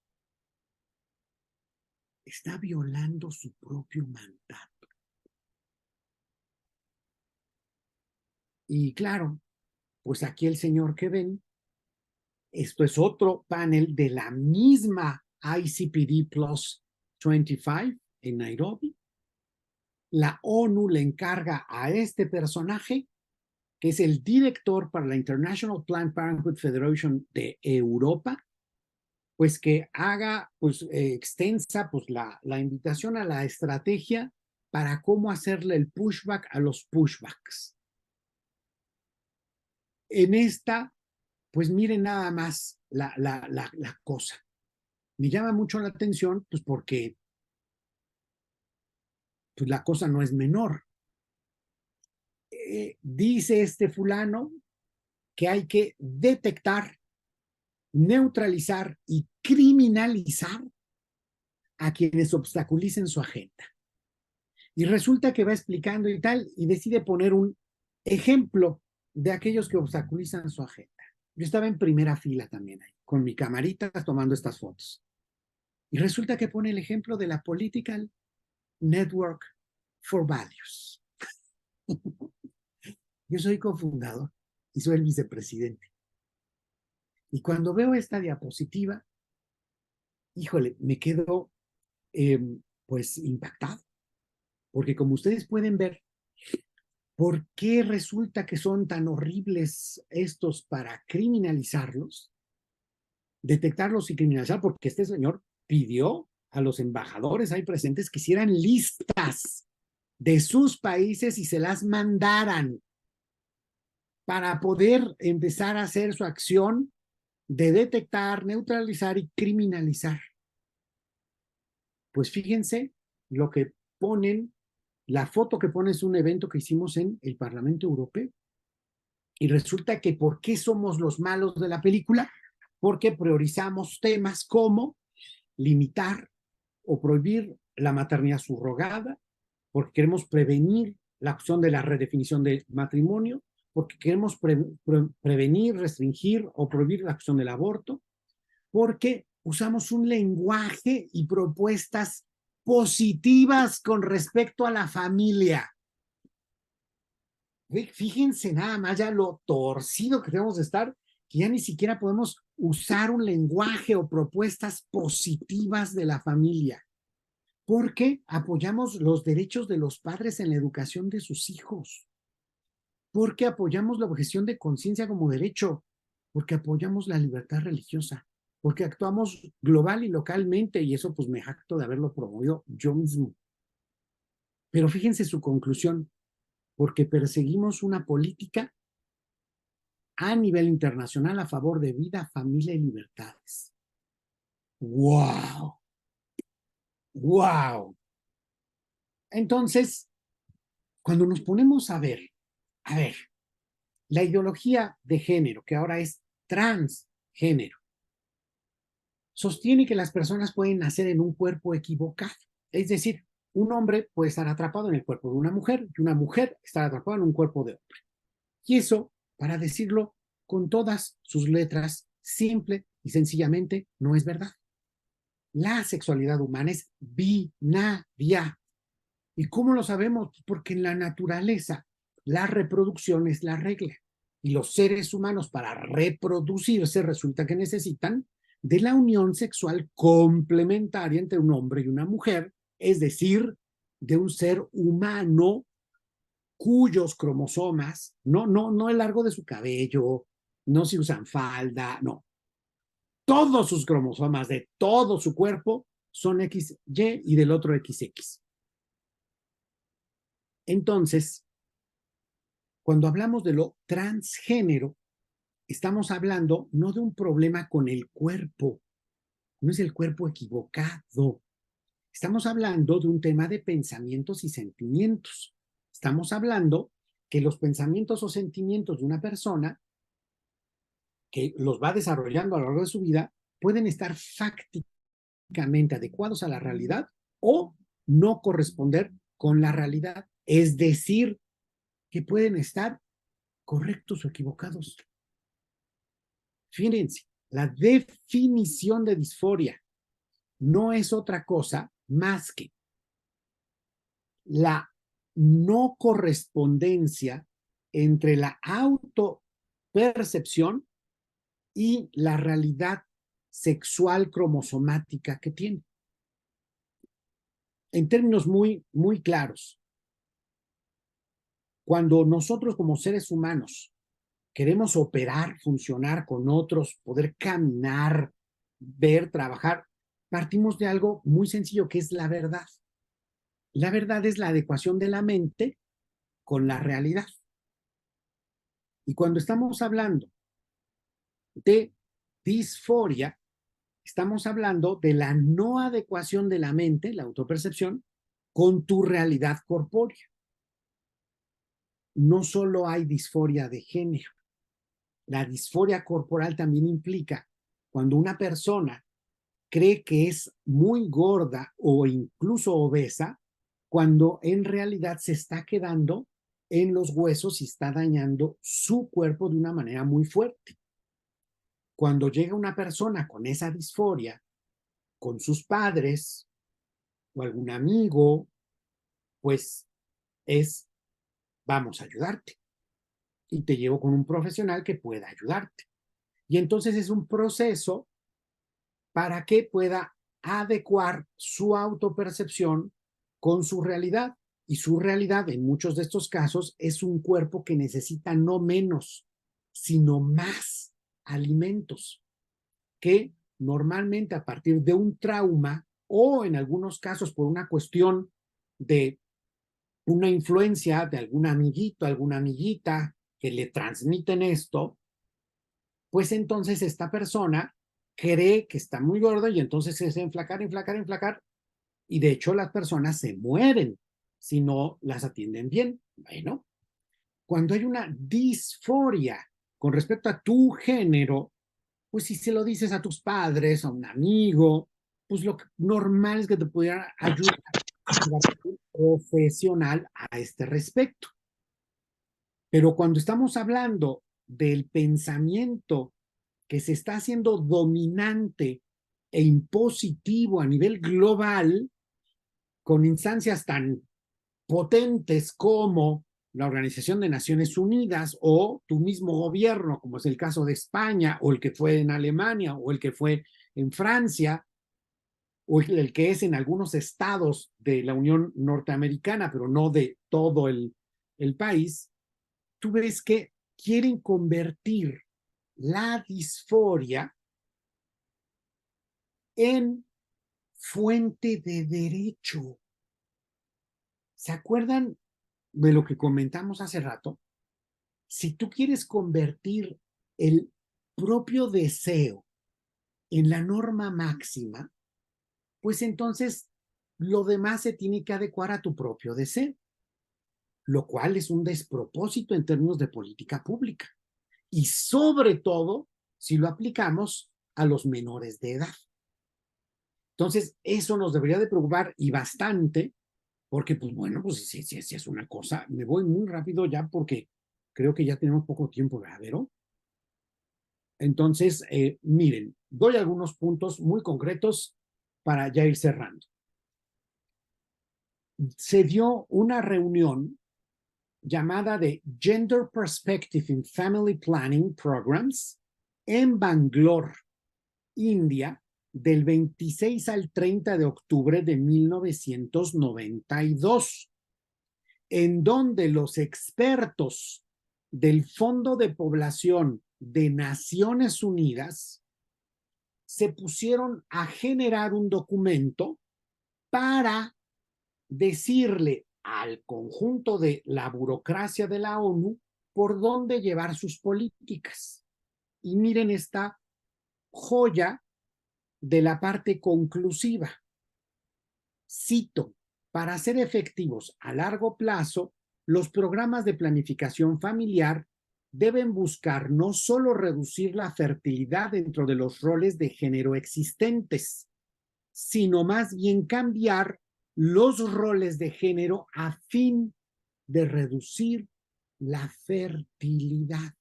Está violando su propio mandato. Y claro, pues aquí el señor que ven, esto es otro panel de la misma ICPD Plus 25 en Nairobi. La ONU le encarga a este personaje, que es el director para la International Planned Parenthood Federation de Europa, pues que haga pues, extensa pues, la invitación a la estrategia para cómo hacerle el pushback a los pushbacks. En esta, pues miren nada más la cosa. Me llama mucho la atención, pues porque pues, la cosa no es menor. Dice este fulano que hay que detectar, neutralizar y criminalizar a quienes obstaculicen su agenda. Y resulta que va explicando y tal, y decide poner un ejemplo de aquellos que obstaculizan su agenda. Yo estaba en primera fila también ahí, con mi camarita tomando estas fotos. Y resulta que pone el ejemplo de la Political Network for Values. Yo soy cofundador y soy el vicepresidente. Y cuando veo esta diapositiva, híjole, me quedo pues impactado. Porque como ustedes pueden ver, ¿por qué resulta que son tan horribles estos para criminalizarlos? Detectarlos y criminalizar, porque este señor pidió a los embajadores ahí presentes que hicieran listas de sus países y se las mandaran para poder empezar a hacer su acción de detectar, neutralizar y criminalizar. Pues fíjense lo que ponen, la foto que pone es un evento que hicimos en el Parlamento Europeo. Y resulta que ¿por qué somos los malos de la película? Porque priorizamos temas como limitar o prohibir la maternidad subrogada, porque queremos prevenir la opción de la redefinición del matrimonio, porque queremos prevenir, restringir o prohibir la acción del aborto, porque usamos un lenguaje y propuestas positivas con respecto a la familia. Fíjense nada más ya lo torcido que debemos de estar, que ya ni siquiera podemos usar un lenguaje o propuestas positivas de la familia, porque apoyamos los derechos de los padres en la educación de sus hijos, porque apoyamos la objeción de conciencia como derecho, porque apoyamos la libertad religiosa, porque actuamos global y localmente, y eso pues me jacto de haberlo promovido yo mismo. Pero fíjense su conclusión, porque perseguimos una política a nivel internacional a favor de vida, familia y libertades. ¡Wow! ¡Wow! Entonces, cuando nos ponemos a ver, la ideología de género, que ahora es transgénero, sostiene que las personas pueden nacer en un cuerpo equivocado. Es decir, un hombre puede estar atrapado en el cuerpo de una mujer y una mujer estar atrapada en un cuerpo de hombre. Y eso, para decirlo con todas sus letras, simple y sencillamente, no es verdad. La sexualidad humana es binaria. ¿Y cómo lo sabemos? Porque en la naturaleza la reproducción es la regla. Y los seres humanos para reproducirse resulta que necesitan de la unión sexual complementaria entre un hombre y una mujer, es decir, de un ser humano cuyos cromosomas, no el largo de su cabello, no si usan falda, no. Todos sus cromosomas de todo su cuerpo son XY y del otro XX. Entonces, cuando hablamos de lo transgénero, estamos hablando no de un problema con el cuerpo, no es el cuerpo equivocado. Estamos hablando de un tema de pensamientos y sentimientos. Estamos hablando que los pensamientos o sentimientos de una persona que los va desarrollando a lo largo de su vida pueden estar fácticamente adecuados a la realidad o no corresponder con la realidad. Es decir, que pueden estar correctos o equivocados. Fíjense, la definición de disforia no es otra cosa más que la no correspondencia entre la autopercepción y la realidad sexual cromosomática que tiene. En términos muy claros, cuando nosotros como seres humanos queremos operar, funcionar con otros, poder caminar, ver, trabajar, partimos de algo muy sencillo que es la verdad. La verdad es la adecuación de la mente con la realidad. Y cuando estamos hablando de disforia, estamos hablando de la no adecuación de la mente, la autopercepción, con tu realidad corpórea. No solo hay disforia de género. La disforia corporal también implica cuando una persona cree que es muy gorda o incluso obesa, cuando en realidad se está quedando en los huesos y está dañando su cuerpo de una manera muy fuerte. Cuando llega una persona con esa disforia, con sus padres o algún amigo, pues vamos a ayudarte. Y te llevo con un profesional que pueda ayudarte. Y entonces es un proceso para que pueda adecuar su autopercepción con su realidad. Y su realidad, en muchos de estos casos, es un cuerpo que necesita no menos, sino más alimentos, que normalmente a partir de un trauma o en algunos casos por una cuestión de una influencia de algún amiguito, alguna amiguita que le transmiten esto, pues entonces esta persona cree que está muy gordo y entonces es enflacar, y de hecho las personas se mueren si no las atienden bien. Bueno, cuando hay una disforia con respecto a tu género, pues si se lo dices a tus padres, a un amigo, pues lo normal es que te pudieran ayudar a un profesional a este respecto. Pero cuando estamos hablando del pensamiento que se está haciendo dominante e impositivo a nivel global, con instancias tan potentes como la Organización de Naciones Unidas o tu mismo gobierno, como es el caso de España, o el que fue en Alemania, o el que fue en Francia, o el que es en algunos estados de la Unión Norteamericana, pero no de todo el país, tú ves que quieren convertir la disforia en fuente de derecho. ¿Se acuerdan de lo que comentamos hace rato? Si tú quieres convertir el propio deseo en la norma máxima, pues entonces lo demás se tiene que adecuar a tu propio deseo, lo cual es un despropósito en términos de política pública. Y sobre todo si lo aplicamos a los menores de edad. Entonces, eso nos debería de preocupar y bastante, porque, pues bueno, pues si es una cosa. Me voy muy rápido ya porque creo que ya tenemos poco tiempo, ¿verdad, Vero? Entonces, miren, doy algunos puntos muy concretos para ya ir cerrando. Se dio una reunión llamada de Gender Perspective in Family Planning Programs en Bangalore, India, del 26 al 30 de octubre de 1992, en donde los expertos del Fondo de Población de Naciones Unidas se pusieron a generar un documento para decirle al conjunto de la burocracia de la ONU por dónde llevar sus políticas. Y miren esta joya de la parte conclusiva. Cito: para ser efectivos a largo plazo, los programas de planificación familiar deben buscar no solo reducir la fertilidad dentro de los roles de género existentes, sino más bien cambiar los roles de género a fin de reducir la fertilidad.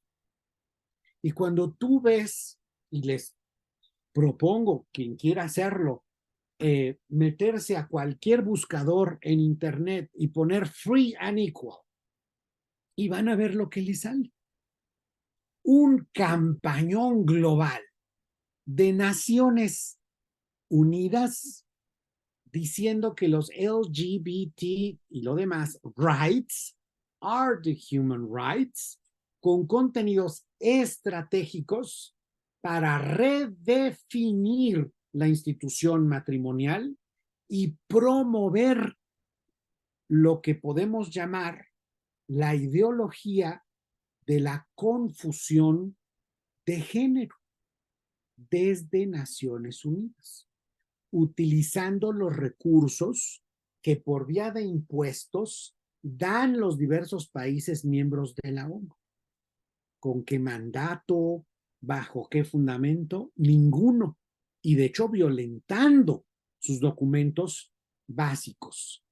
Y cuando tú ves, y les propongo, quien quiera hacerlo, meterse a cualquier buscador en internet y poner free and equal, y van a ver lo que les sale. Un campañón global de Naciones Unidas diciendo que los LGBT y lo demás rights are the human rights, con contenidos estratégicos para redefinir la institución matrimonial y promover lo que podemos llamar la ideología de la confusión de género desde Naciones Unidas, utilizando los recursos que por vía de impuestos dan los diversos países miembros de la ONU. ¿Con qué mandato? ¿Bajo qué fundamento? Ninguno. Y de hecho violentando sus documentos básicos.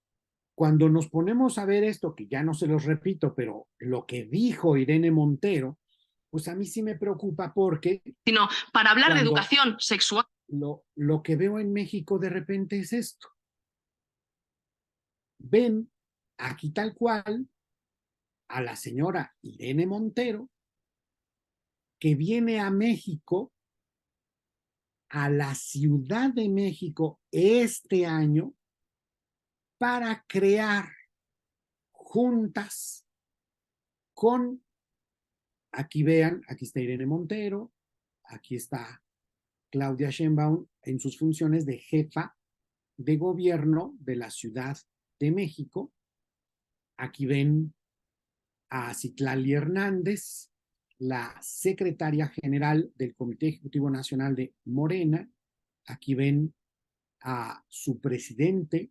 Cuando nos ponemos a ver esto, que ya no se los repito, pero lo que dijo Irene Montero, pues a mí sí me preocupa porque... Sino para hablar de educación sexual. Lo que veo en México de repente es esto. Ven aquí tal cual a la señora Irene Montero, que viene a México, a la Ciudad de México este año, para crear juntas con, aquí vean, aquí está Irene Montero, aquí está Claudia Sheinbaum en sus funciones de jefa de gobierno de la Ciudad de México. Aquí ven a Citlali Hernández, la secretaria general del Comité Ejecutivo Nacional de Morena. Aquí ven a su presidente,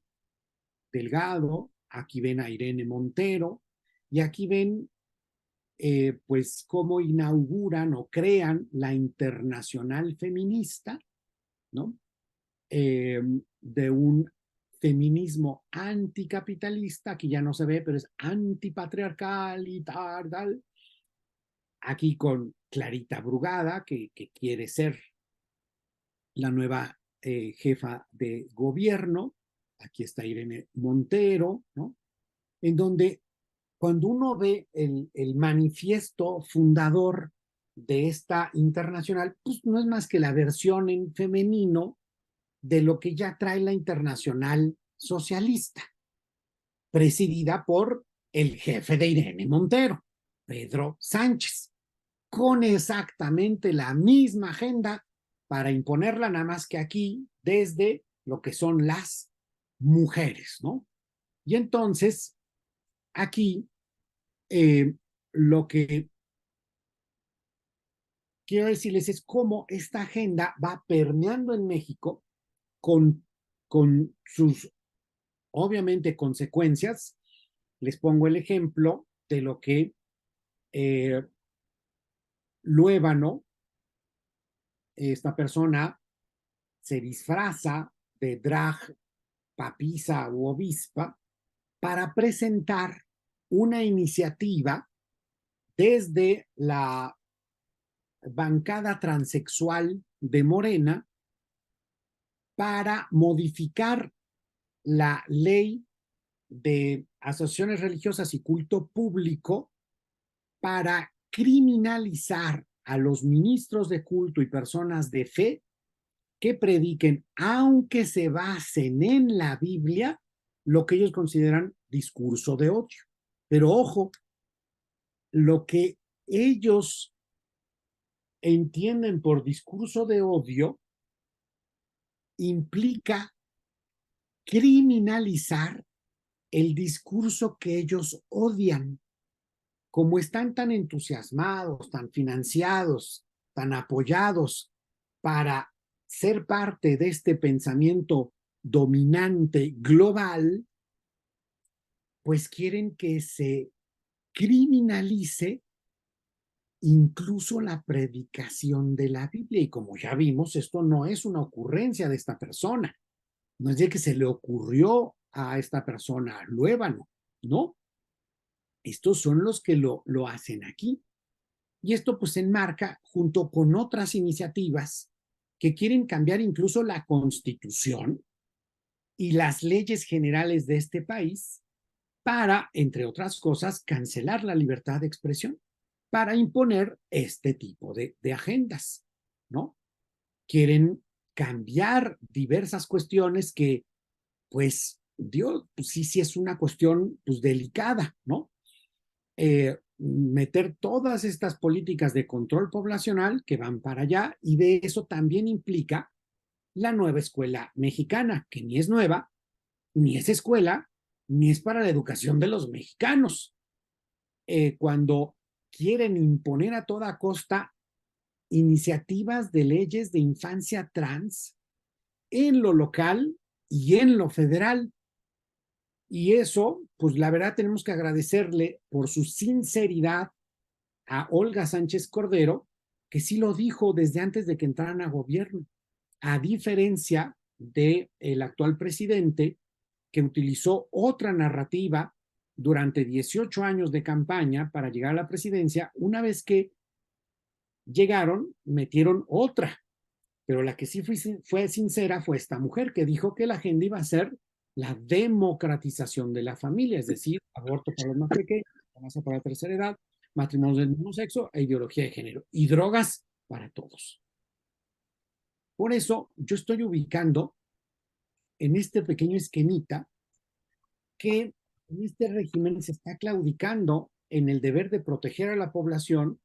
Delgado. Aquí ven a Irene Montero. Y aquí ven, pues, cómo inauguran o crean la Internacional Feminista, ¿no? De un feminismo anticapitalista, aquí ya no se ve, pero es antipatriarcal y tal. Aquí con Clarita Brugada, que quiere ser la nueva jefa de gobierno. Aquí está Irene Montero, ¿no? En donde cuando uno ve el manifiesto fundador de esta internacional, pues no es más que la versión en femenino de lo que ya trae la Internacional Socialista, presidida por el jefe de Irene Montero, Pedro Sánchez, con exactamente la misma agenda para imponerla, nada más que aquí desde lo que son las mujeres, ¿no? Y entonces, aquí, lo que quiero decirles es cómo esta agenda va permeando en México con sus, obviamente, consecuencias. Les pongo el ejemplo de lo que Luébano, esta persona, se disfraza de drag, papisa u obispa para presentar una iniciativa desde la bancada transexual de Morena para modificar la ley de asociaciones religiosas y culto público para criminalizar a los ministros de culto y personas de fe que prediquen, aunque se basen en la Biblia, lo que ellos consideran discurso de odio. Pero ojo, lo que ellos entienden por discurso de odio implica criminalizar el discurso que ellos odian. Como están tan entusiasmados, tan financiados, tan apoyados para ser parte de este pensamiento dominante global, pues quieren que se criminalice incluso la predicación de la Biblia. Y como ya vimos, esto no es una ocurrencia de esta persona. No es de que se le ocurrió a esta persona, Luébano, ¿no? Estos son los que lo hacen aquí. Y esto pues se enmarca junto con otras iniciativas que quieren cambiar incluso la Constitución y las leyes generales de este país para, entre otras cosas, cancelar la libertad de expresión, para imponer este tipo de agendas, ¿no? Quieren cambiar diversas cuestiones que, pues, Dios, pues sí es una cuestión, pues, delicada, ¿no? Meter todas estas políticas de control poblacional que van para allá, y de eso también implica la nueva escuela mexicana, que ni es nueva, ni es escuela, ni es para la educación de los mexicanos. Cuando quieren imponer a toda costa iniciativas de leyes de infancia trans en lo local y en lo federal. Y eso, pues la verdad tenemos que agradecerle por su sinceridad a Olga Sánchez Cordero, que sí lo dijo desde antes de que entraran a gobierno, a diferencia del actual presidente, que utilizó otra narrativa durante 18 años de campaña para llegar a la presidencia. Una vez que llegaron, metieron otra, pero la que sí fue sincera fue esta mujer, que dijo que la agenda iba a ser la democratización de la familia, es decir, aborto para los más pequeños, eutanasia para la tercera edad, matrimonios del mismo sexo e ideología de género, y drogas para todos. Por eso yo estoy ubicando en este pequeño esquemita que en este régimen se está claudicando en el deber de proteger a la población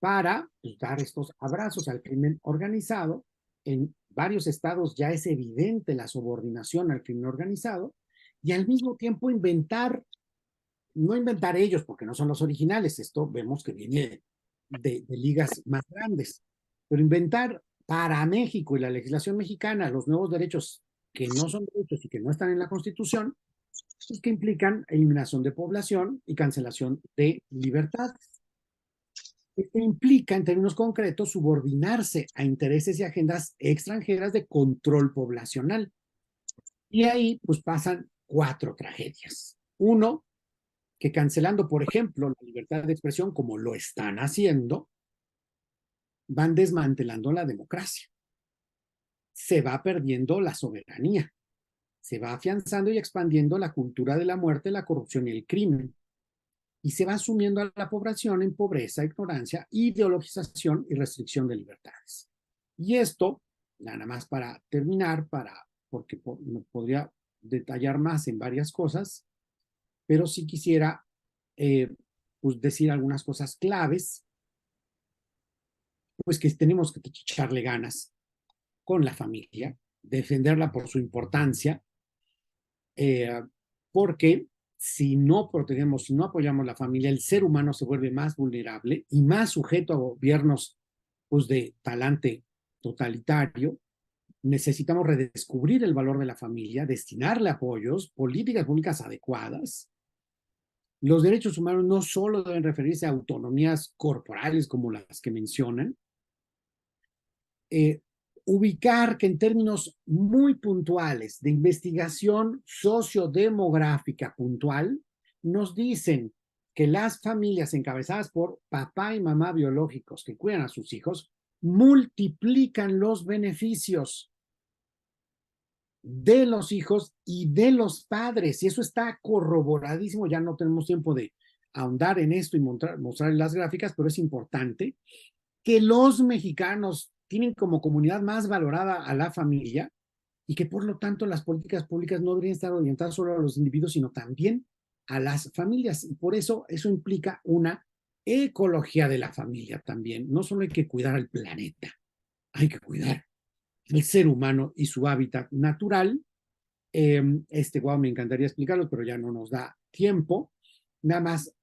para, pues, dar estos abrazos al crimen organizado. En varios estados ya es evidente la subordinación al crimen organizado, y al mismo tiempo no inventar ellos, porque no son los originales, esto vemos que viene de ligas más grandes, pero inventar para México y la legislación mexicana los nuevos derechos que no son derechos y que no están en la Constitución, pues que implican eliminación de población y cancelación de libertades. Esto implica, en términos concretos, subordinarse a intereses y agendas extranjeras de control poblacional. Y ahí, pues, pasan 4 tragedias. Uno, que cancelando, por ejemplo, la libertad de expresión, como lo están haciendo, van desmantelando la democracia. Se va perdiendo la soberanía. Se va afianzando y expandiendo la cultura de la muerte, la corrupción y el crimen. y se va sumiendo a la población en pobreza, ignorancia, ideologización y restricción de libertades. Y esto, nada más para terminar, porque podría detallar más en varias cosas, pero sí quisiera pues decir algunas cosas claves, pues que tenemos que echarle ganas con la familia, defenderla por su importancia, porque si no protegemos, si no apoyamos la familia, el ser humano se vuelve más vulnerable y más sujeto a gobiernos pues, de talante totalitario. Necesitamos redescubrir el valor de la familia, destinarle apoyos, políticas públicas adecuadas. Los derechos humanos no solo deben referirse a autonomías corporales como las que mencionan, ubicar que en términos muy puntuales de investigación sociodemográfica puntual, nos dicen que las familias encabezadas por papá y mamá biológicos que cuidan a sus hijos multiplican los beneficios de los hijos y de los padres, y eso está corroboradísimo. Ya no tenemos tiempo de ahondar en esto y mostrar las gráficas, pero es importante que los mexicanos tienen como comunidad más valorada a la familia y que por lo tanto las políticas públicas no deberían estar orientadas solo a los individuos, sino también a las familias. Y por eso implica una ecología de la familia también. No solo hay que cuidar al planeta, hay que cuidar el ser humano y su hábitat natural. Me encantaría explicarlo, pero ya no nos da tiempo. Nada más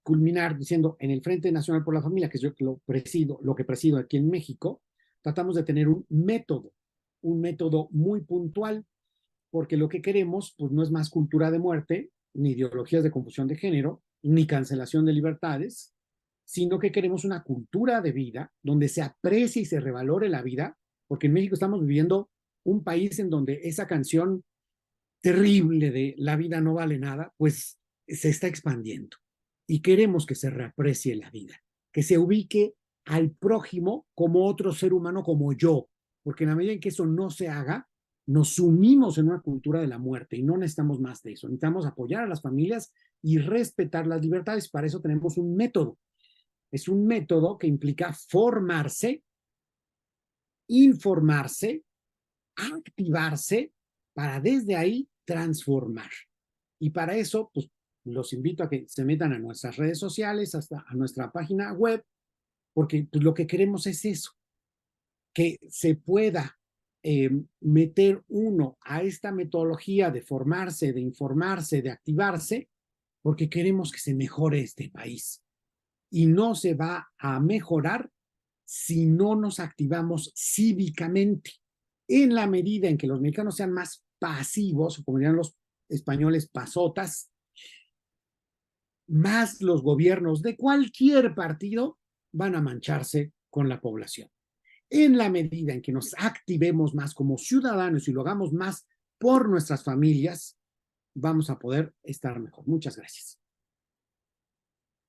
culminar diciendo, en el Frente Nacional por la Familia, que es lo que presido aquí en México, tratamos de tener un método muy puntual, porque lo que queremos pues, no es más cultura de muerte, ni ideologías de confusión de género, ni cancelación de libertades, sino que queremos una cultura de vida donde se aprecie y se revalore la vida, porque en México estamos viviendo un país en donde esa canción terrible de la vida no vale nada, pues se está expandiendo. Y queremos que se reaprecie la vida, que se ubique al prójimo como otro ser humano como yo, porque en la medida en que eso no se haga, nos sumimos en una cultura de la muerte y no necesitamos más de eso. Necesitamos apoyar a las familias y respetar las libertades. Para eso tenemos un método. Es un método que implica formarse, informarse, activarse para desde ahí transformar. Y para eso, pues los invito a que se metan a nuestras redes sociales, hasta a nuestra página web, porque pues, lo que queremos es eso, que se pueda meter uno a esta metodología de formarse, de informarse, de activarse, porque queremos que se mejore este país. Y no se va a mejorar si no nos activamos cívicamente. En la medida en que los mexicanos sean más pasivos, como dirían los españoles, pasotas, más los gobiernos de cualquier partido van a mancharse con la población. En la medida en que nos activemos más como ciudadanos y lo hagamos más por nuestras familias, vamos a poder estar mejor. Muchas gracias.